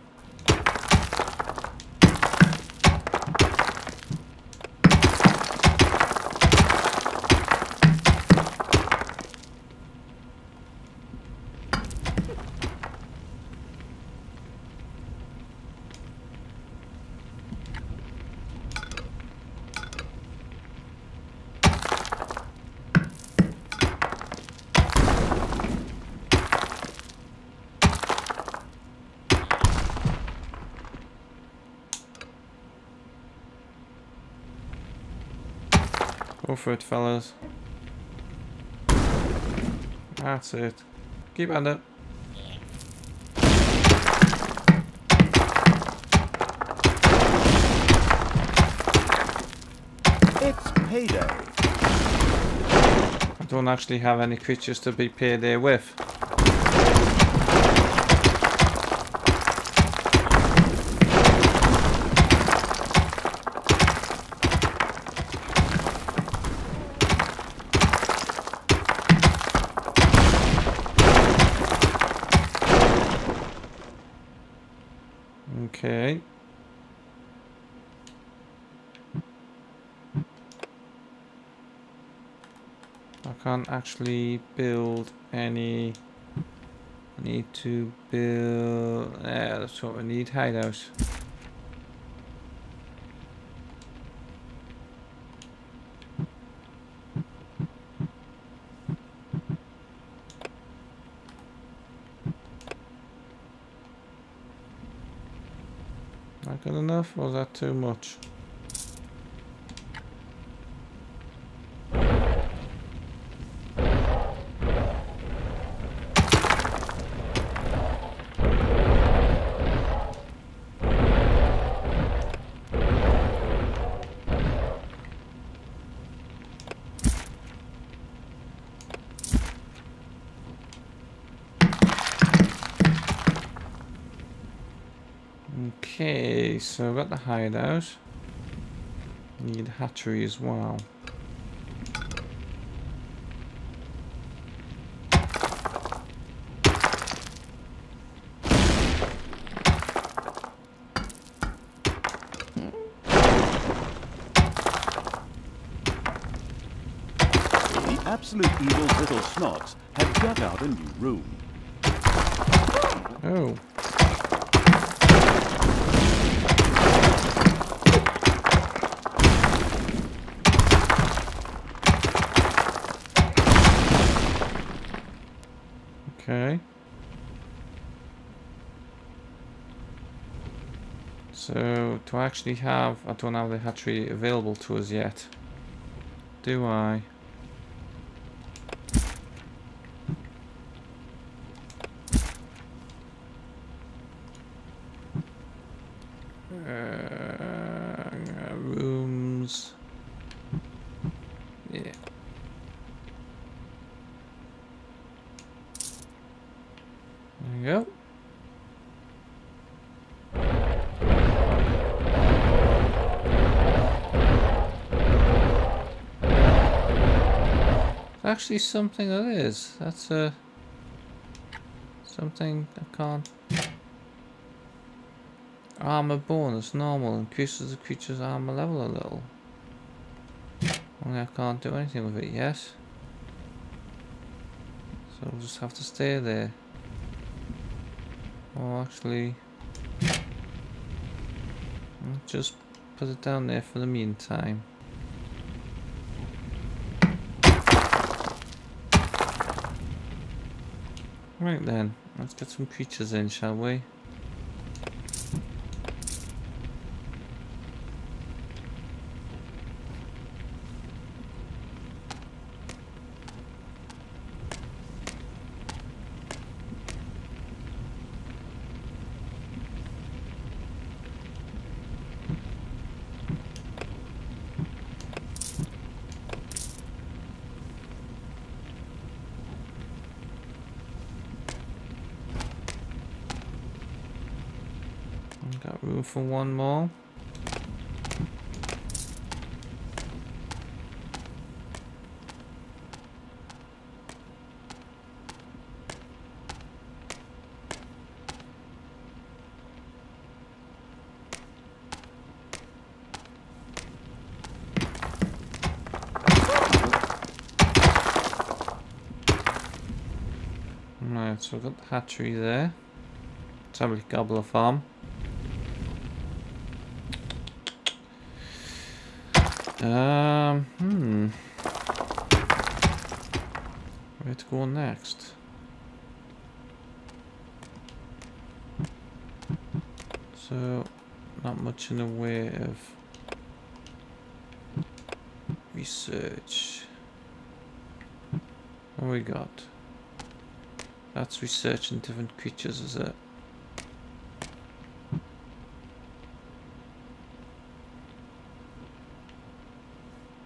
Go for it, fellas. That's it. Keep at it. It's payday. I don't actually have any creatures to be payday with. Okay. I can't actually build any. I need to build. Yeah, that's what we need. Hideout. Not good enough, or was that too much? Okay, so I've got the hideout. Need hatchery as well. Absolute Evil's little snots had dug out a new room. Oh. Okay. So, to actually have... I don't have the hatchery available to us yet. Do I? Rooms. Yeah. There you go. Actually something that is. That's something I can't. Armor bonus, normal, increases the creature's armor level a little. Only I can't do anything with it yet. So we'll just have to stay there. Or actually, I'll just put it down there for the meantime. Right then, let's get some creatures in, shall we? Got room for one more. Right, so we've got the hatchery there. Let's have a Gobbler farm. Where to go next? So, not much in the way of research. What we got? That's researching different creatures, is it?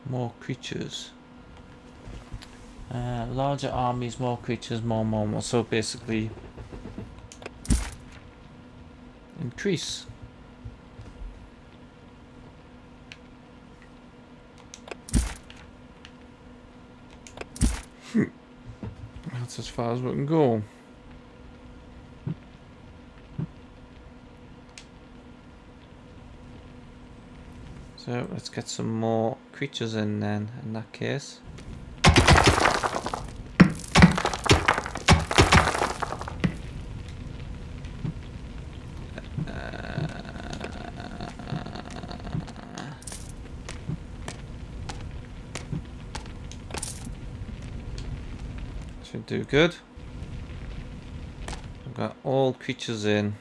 More creatures. Larger armies, more creatures, more. So basically, increase. That's as far as we can go. So let's get some more creatures in then, in that case. Should do good. I've got all creatures in.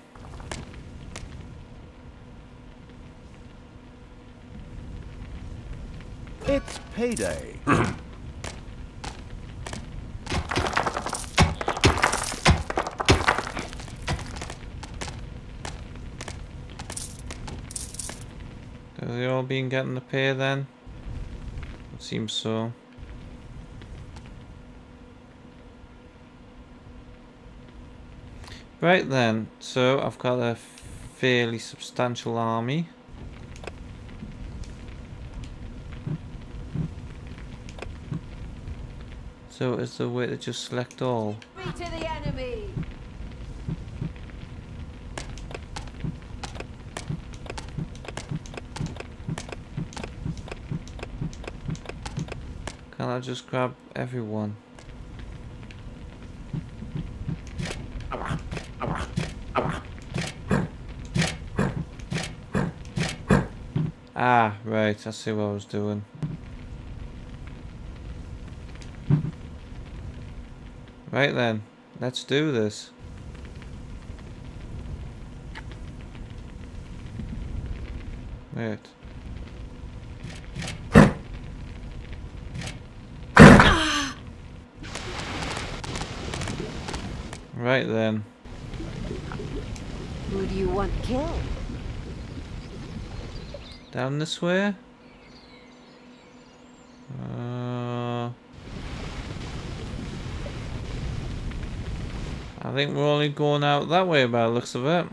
It's payday. Have they all been getting the pay then? It seems so. Right then, so I've got a fairly substantial army. So is there a way to just select all? Free to the enemy. Can't can't I just grab everyone? Ah, right, I see what I was doing. Right then, let's do this. Right. Right then. Who do you want killed? Down this way? I think we're only going out that way by the looks of it.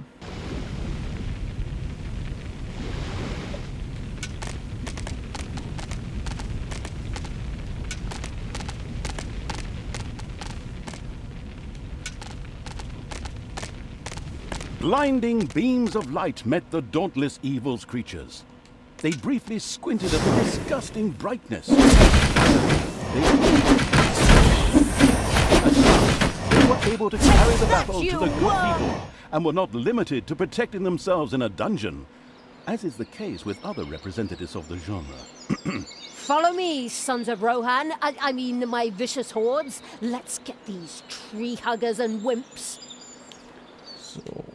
Blinding beams of light met the dauntless evil's creatures. They briefly squinted at the disgusting brightness. They were able to carry the battle to the good people and were not limited to protecting themselves in a dungeon, as is the case with other representatives of the genre. Follow me, sons of Rohan. I mean, my vicious hordes. Let's get these tree huggers and wimps. So...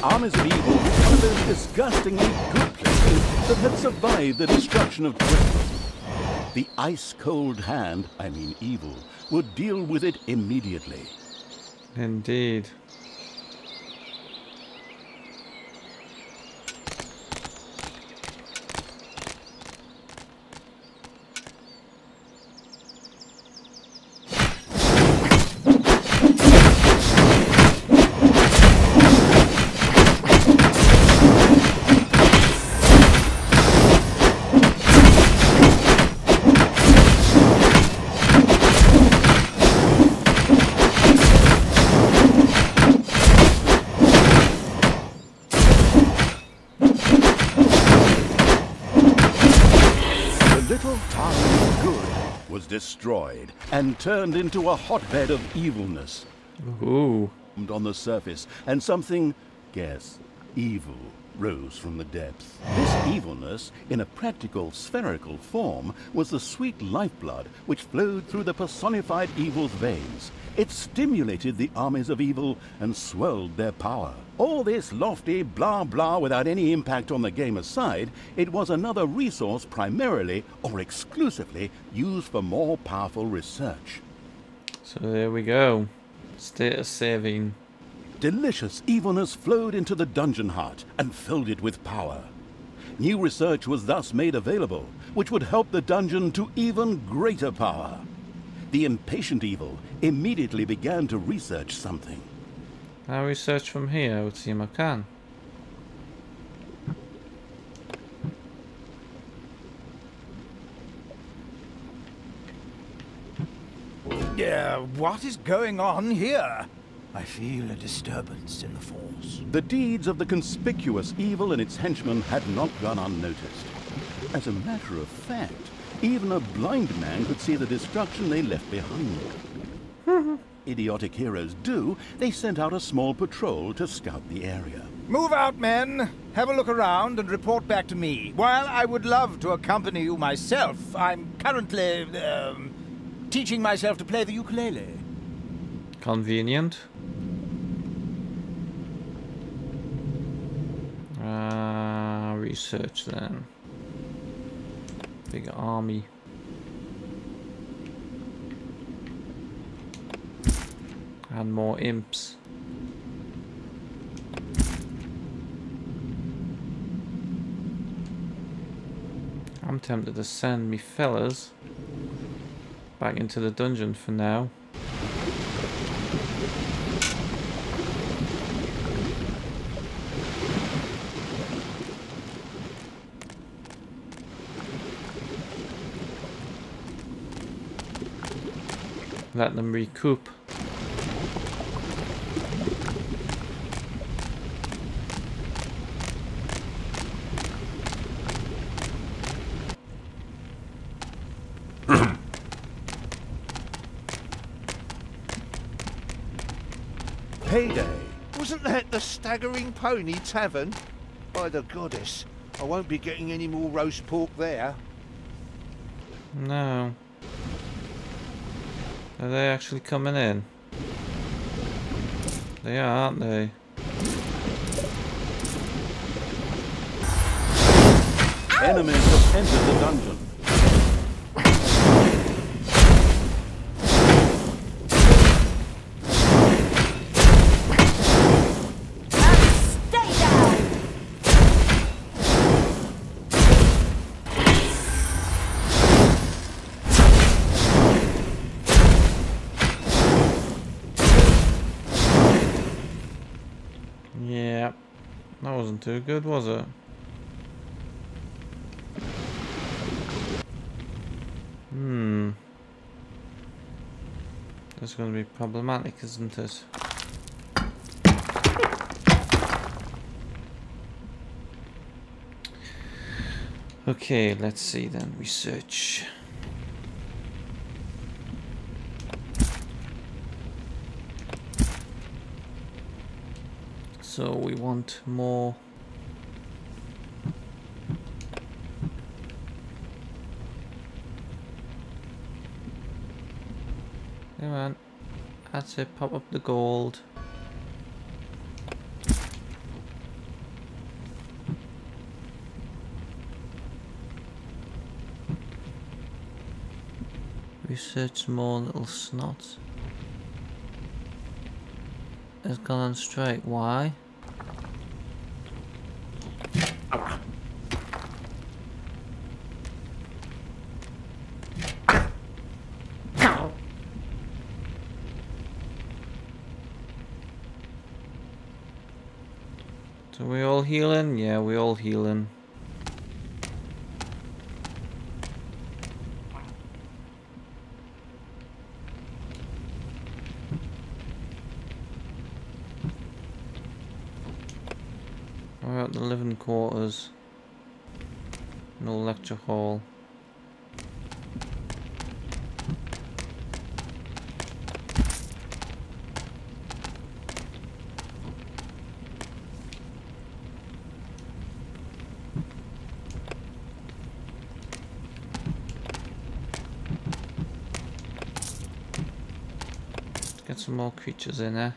Armies of Evil were one of those disgustingly good places that had survived the destruction of Dwayne. The ice-cold hand, I mean Evil, would deal with it immediately. Indeed. Destroyed and turned into a hotbed of evilness. Ooh. On the surface, and something, guess, evil rose from the depths. This evilness, in a practical spherical form, was the sweet lifeblood which flowed through the personified evil's veins. It stimulated the armies of evil and swelled their power. All this lofty blah blah without any impact on the game aside, it was another resource primarily or exclusively used for more powerful research. So there we go. Status saving. Delicious evilness flowed into the dungeon heart and filled it with power. New research was thus made available, which would help the dungeon to even greater power. The impatient evil immediately began to research something. I'll research from here, I would seem I can. What is going on here? I feel a disturbance in the force. The deeds of the conspicuous evil and its henchmen had not gone unnoticed. As a matter of fact, even a blind man could see the destruction they left behind. Idiotic heroes do, they sent out a small patrol to scout the area. Move out, men. Have a look around and report back to me. While I would love to accompany you myself, I'm currently, teaching myself to play the ukulele. Convenient. Research then. Big army. And more imps. I'm tempted to send me fellas back into the dungeon for now. Let them recoup. Payday. Wasn't that the Staggering Pony Tavern? By the goddess, I won't be getting any more roast pork there. No. Are they actually coming in? They are, aren't they? Enemies have entered the dungeon. Stay down! Yeah. That wasn't too good, was it? That's going to be problematic, isn't it? Okay, let's see then. Research. So we want more. Come on. That's it, pop up the gold. Research more little snots. It's gone on straight. Why? So we all healing? Yeah, we all healing. We're at the living quarters. No lecture hall. Get some more creatures in there.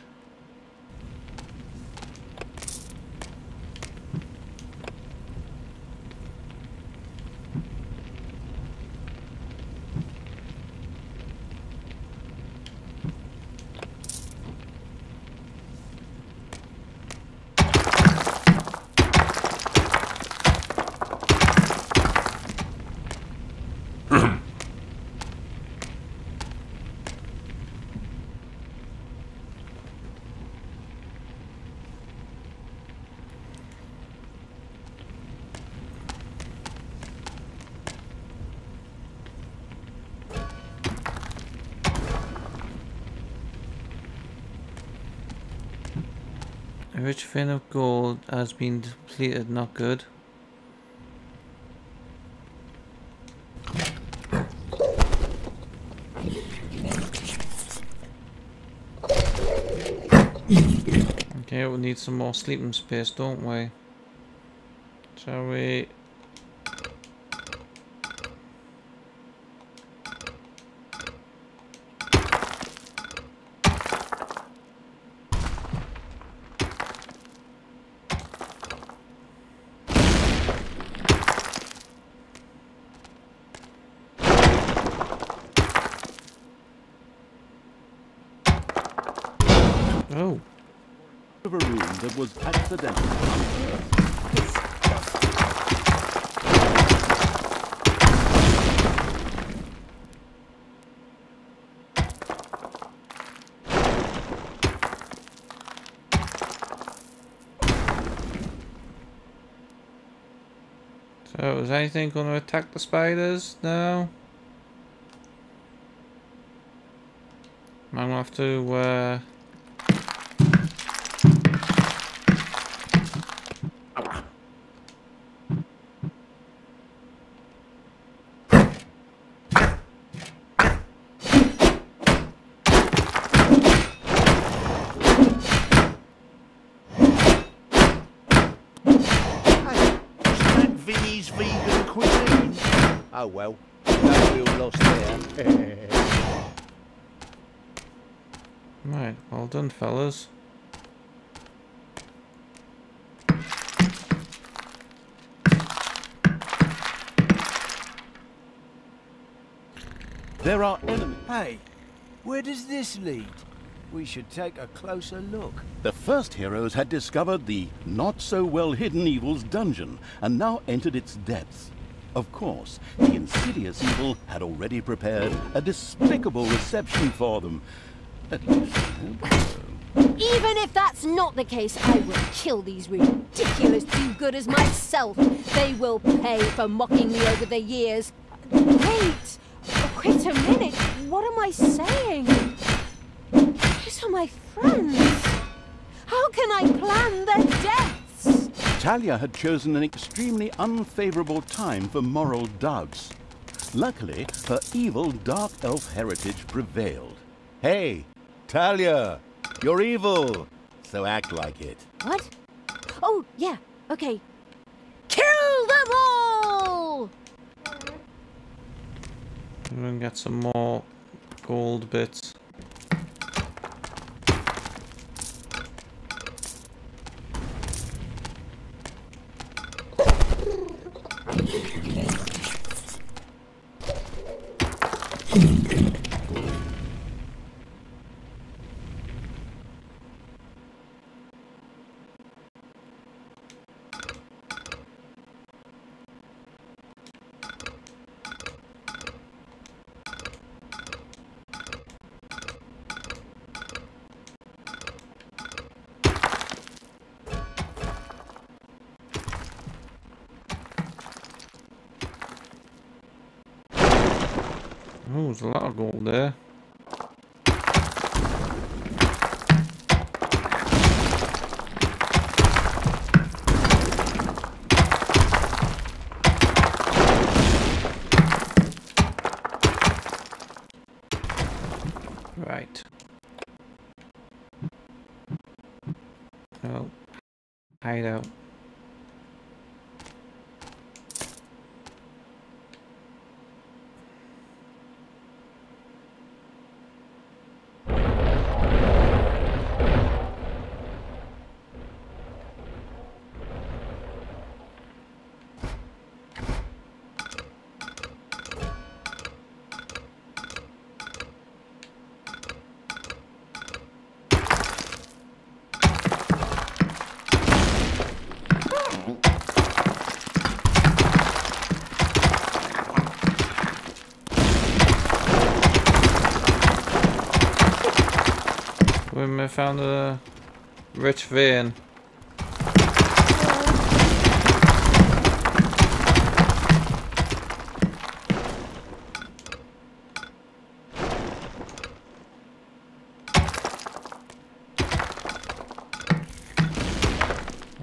A rich vein of gold has been depleted, not good. Okay, we need some more sleeping space, don't we? Shall we? Oh. Of a room that was accidentally So, is anything going to attack the spiders? No? I'm going to have to, Vinny's vegan cuisine. Oh well, no real loss there. Right, well done, fellas. There are enemies. Hey, where does this lead? We should take a closer look. The first heroes had discovered the not-so-well-hidden evil's dungeon and now entered its depths. Of course, the insidious evil had already prepared a despicable reception for them. At least, Even if that's not the case, I will kill these ridiculous do-gooders myself. They will pay for mocking me over the years. Wait a minute. What am I saying? These are my friends. How can I plan their deaths? Talia had chosen an extremely unfavorable time for moral doubts. Luckily, her evil dark elf heritage prevailed. Hey, Talia, you're evil, so act like it. What? Oh, yeah, okay. Kill them all! I'm gonna get some more gold bits. Oh, there's a lot of gold there. Right. Oh, hideout. We found a rich vein.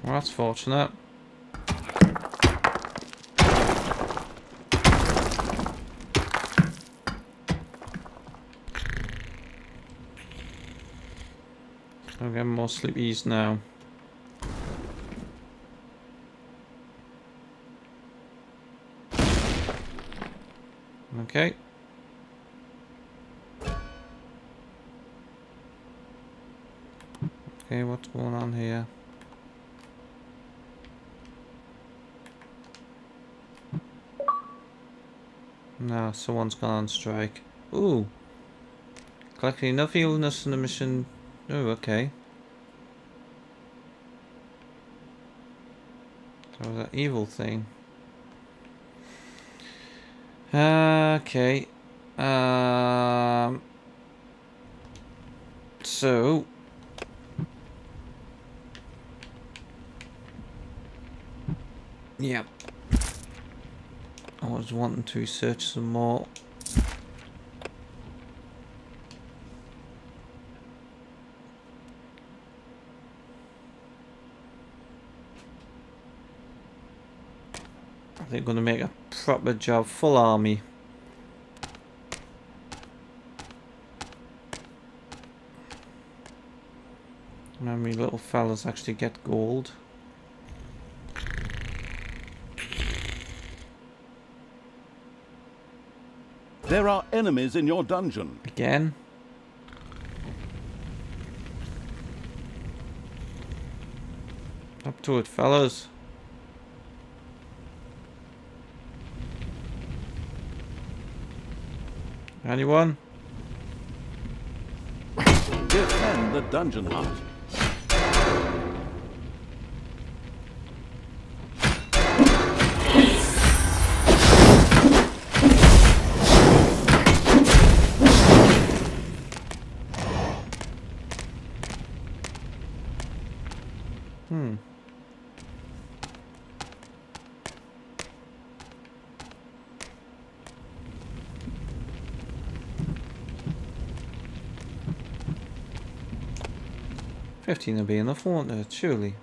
Well, that's fortunate. I'm getting more sleepies now. Okay. Okay, what's going on here? No, someone's gone on strike. Ooh. Collecting enough illness in the mission. Oh, okay. So that evil thing. Okay. So. Yeah. I was wanting to research some more. They're going to make a proper job, full army. How many little fellas actually get gold? There are enemies in your dungeon. Again. Up to it, fellas. Anyone? Defend the dungeon heart. Hmm. $15 will be enough, won't it? Surely.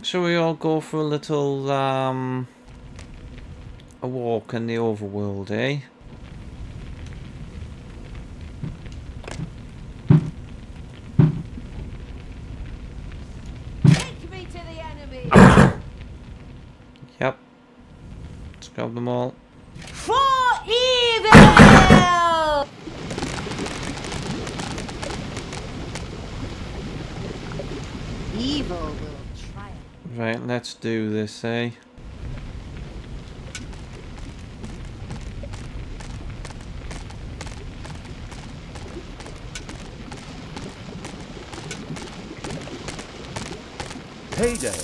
Shall we all go for a little a walk in the overworld, eh? Take me to the enemy. Yep. Let's grab them all. For evil! Evil will triumph. Right, let's do this, eh? Payday.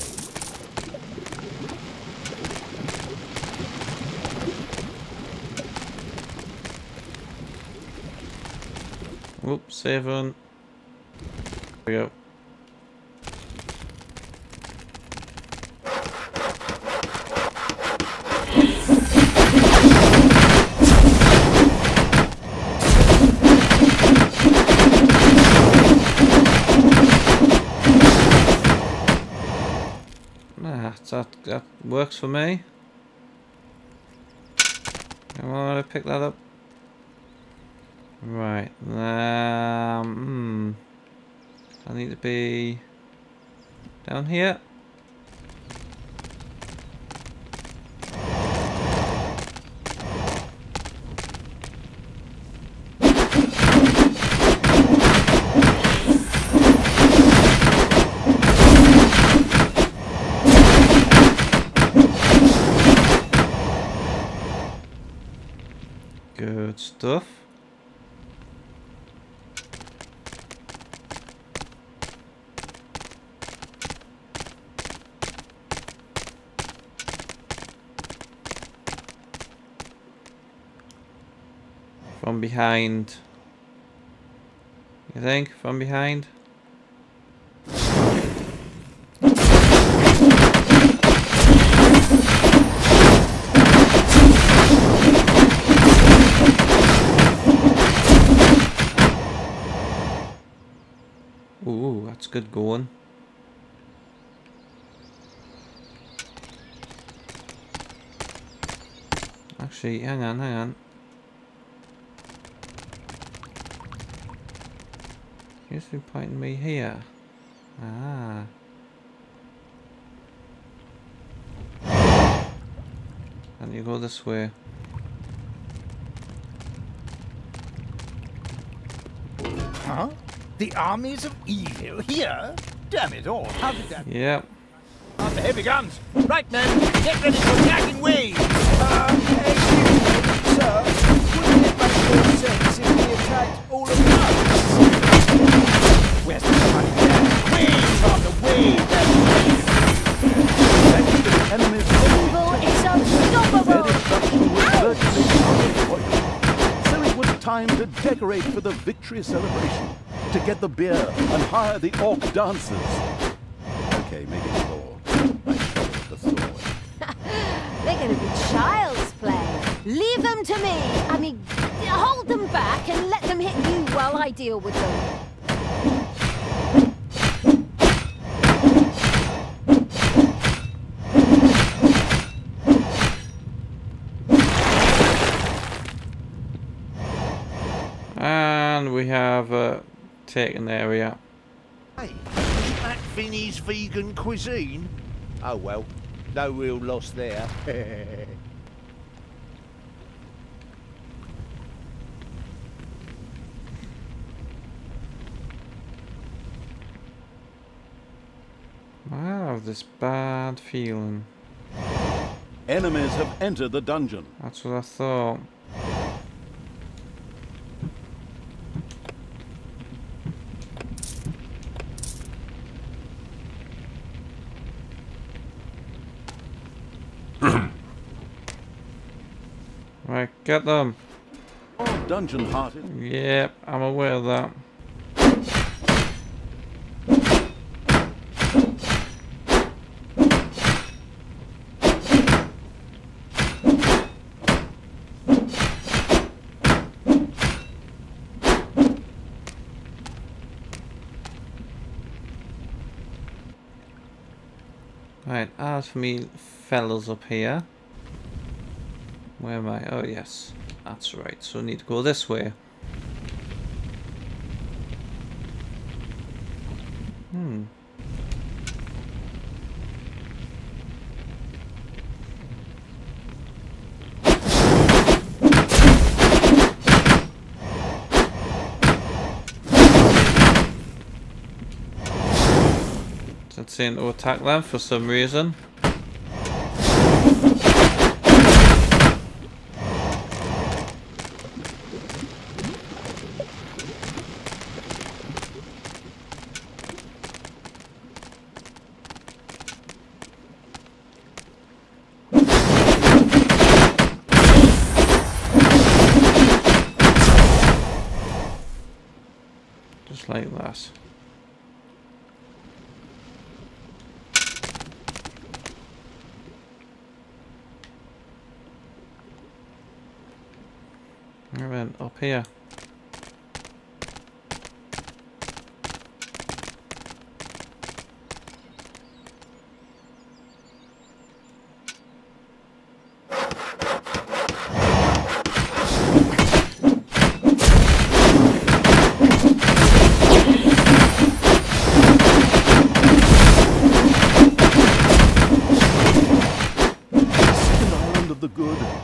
Oops, 7. There we go. That works for me. I want to pick that up. Right. I need to be down here. Good stuff. From behind. You think? From behind? Ooh, that's good going. Actually, hang on. Here's been pointing me here. Ah. And you go this way. Huh? The armies of evil here? Damn it all, how did that... Yep. On the heavy guns! Right, men, get ready for attacking waves! Excuse me, sir. Wouldn't it make more sense if we attacked all at once? Where's the money there? Wave after wave after wave! Thanks to the enemy's Evil is unstoppable! their destruction was virtually unavoidable. So it was time to decorate for the victory celebration, to get the beer and hire the orc dancers. Okay, make it 4. I shot the sword. They're gonna be child's play. Leave them to me. I mean, hold them back and let them hit you while I deal with them. And we have taken the area. Hey, isn't that Vinny's vegan cuisine? Oh well, no real loss there. I have this bad feeling. Enemies have entered the dungeon. That's what I thought. Right, get them. Dungeon hearted. Yep, I'm aware of that. Right, as for me fellas up here. Where am I? Oh yes, that's right. So I need to go this way. It's saying to attack them for some reason. Just like that. And then up here.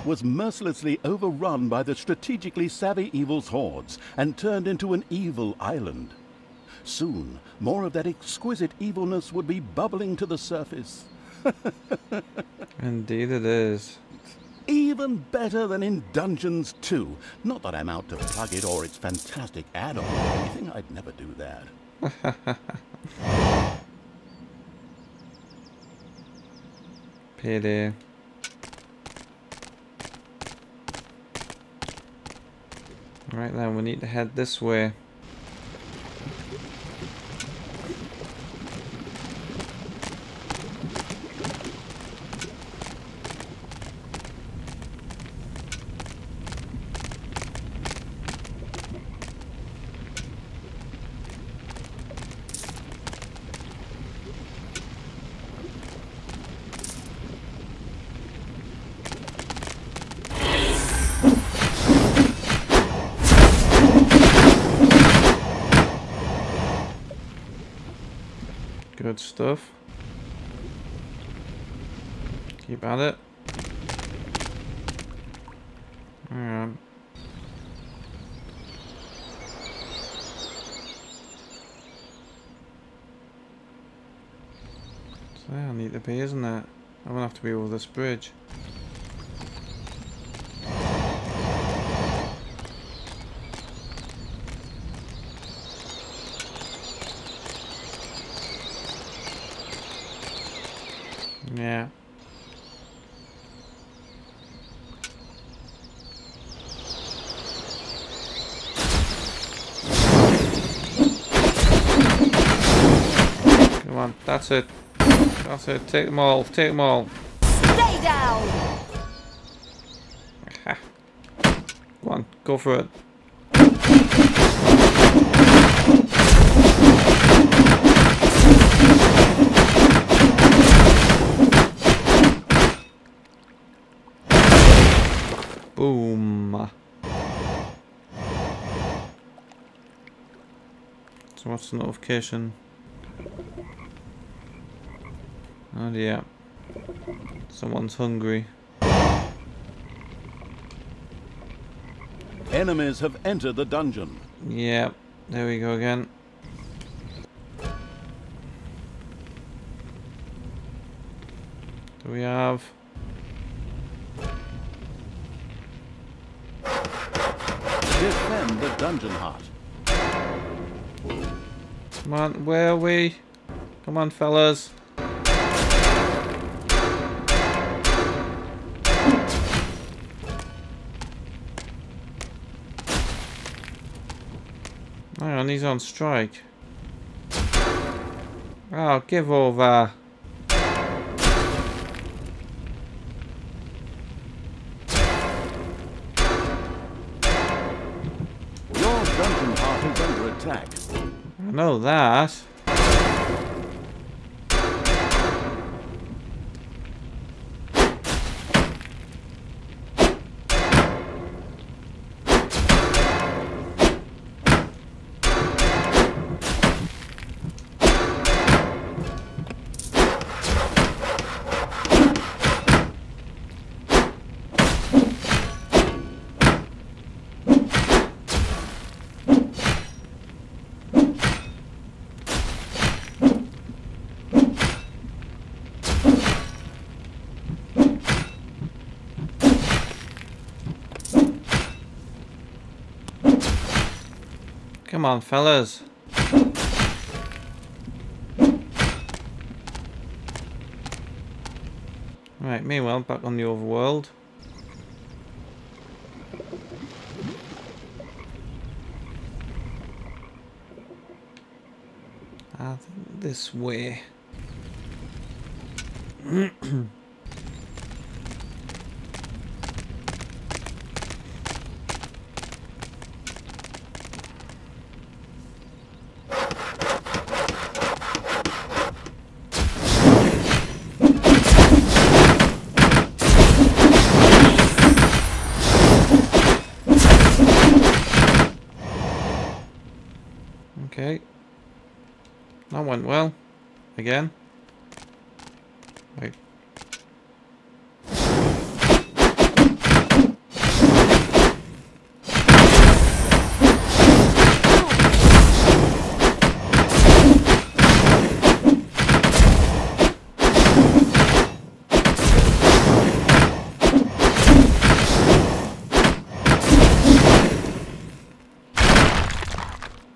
Was mercilessly overrun by the strategically savvy evil's hordes and turned into an evil island. Soon, more of that exquisite evilness would be bubbling to the surface. Indeed it is. Even better than in Dungeons 2. Not that I'm out to plug it or its fantastic add-on or anything, I'd never do that. Payday. Right then, we need to head this way. Good stuff. Keep at it. Alright. So there I need to be, isn't it? I'm gonna have to be over this bridge. Yeah. Come on, that's it. That's it. Take them all. Take them all. Stay down! Aha. Go on, go for it. Boom. So what's the notification? Oh dear. Someone's hungry. Enemies have entered the dungeon. Yeah, there we go again. Do we have... Defend the dungeon heart. Come on, where are we? Come on, fellas. Hang on, he's on strike. Oh, give over. Your dungeon heart is under attack. I know that. Come on, fellas. Right, meanwhile, back on the overworld. I think this way. Okay. That went well. Again. Wait.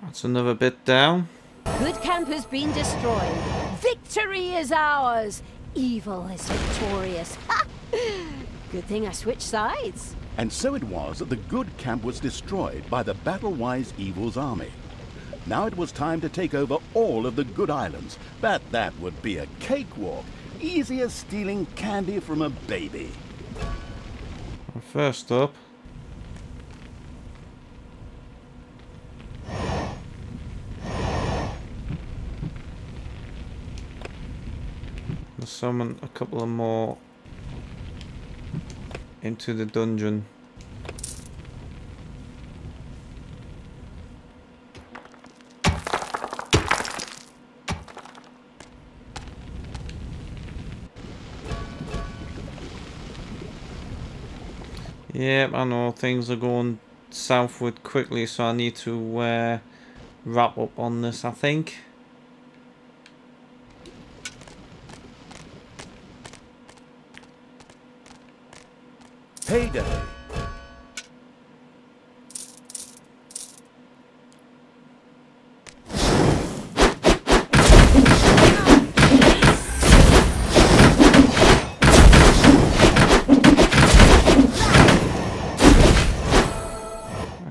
That's another bit down. Good camp has been destroyed. Victory is ours. Evil is victorious. Ha! Good thing I switched sides. And so it was that the good camp was destroyed by the battle-wise evil's army. Now it was time to take over all of the good islands, but that would be a cakewalk. Easy as stealing candy from a baby. First up, let's summon a couple of more into the dungeon. Yep, I know things are going southward quickly, so I need to wrap up on this, I think. Payday.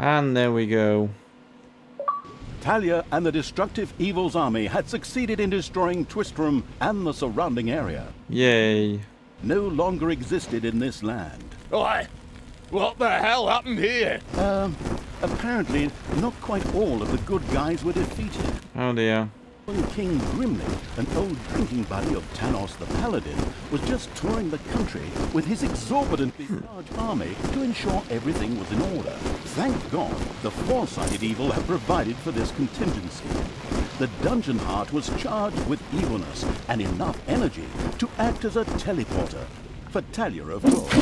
And there we go. Talia and the destructive evil's army had succeeded in destroying Twistram and the surrounding area. Yay. No longer existed in this land. Oi! What the hell happened here? Apparently not quite all of the good guys were defeated. Oh dear. King Grimly, an old drinking buddy of Tanos the Paladin, was just touring the country with his exorbitantly large army to ensure everything was in order. Thank God, the foresighted evil had provided for this contingency. The dungeon heart was charged with evilness and enough energy to act as a teleporter. For Talia, of course.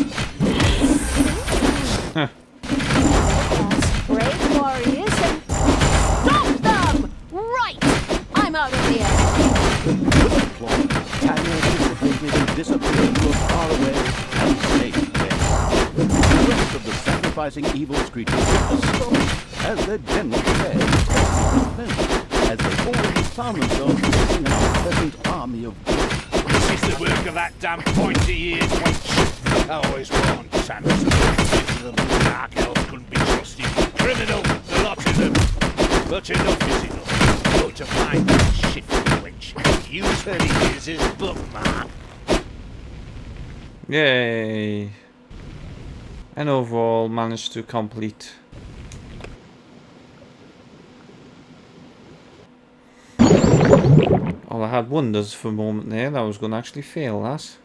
Brave warriors and stop them! Right! I'm out of here. Talia dissipated and disappeared to a faraway and safe place. The rest of the sacrificing evil creatures were astonished as their general said, as they already found themselves facing an unpleasant army of good. This is the work of that damn pointy-eared wench. I always warned Sanderson that the dark elves couldn't be trusted. Criminal, the lot of them. But enough is enough. Go to find that shifty wench. Use her ears as bookmark. Yay! And overall managed to complete. Oh, I had wonders for a moment there that I was going to actually fail that.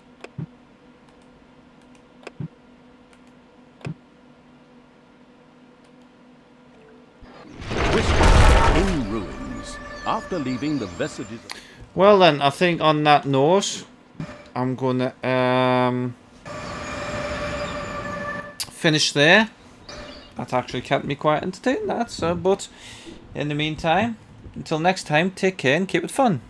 In ruins, after leaving the vestiges. Well then, I think on that note, I'm gonna finish there. That actually kept me quite entertained, that. So, but in the meantime, until next time, take care and keep it fun.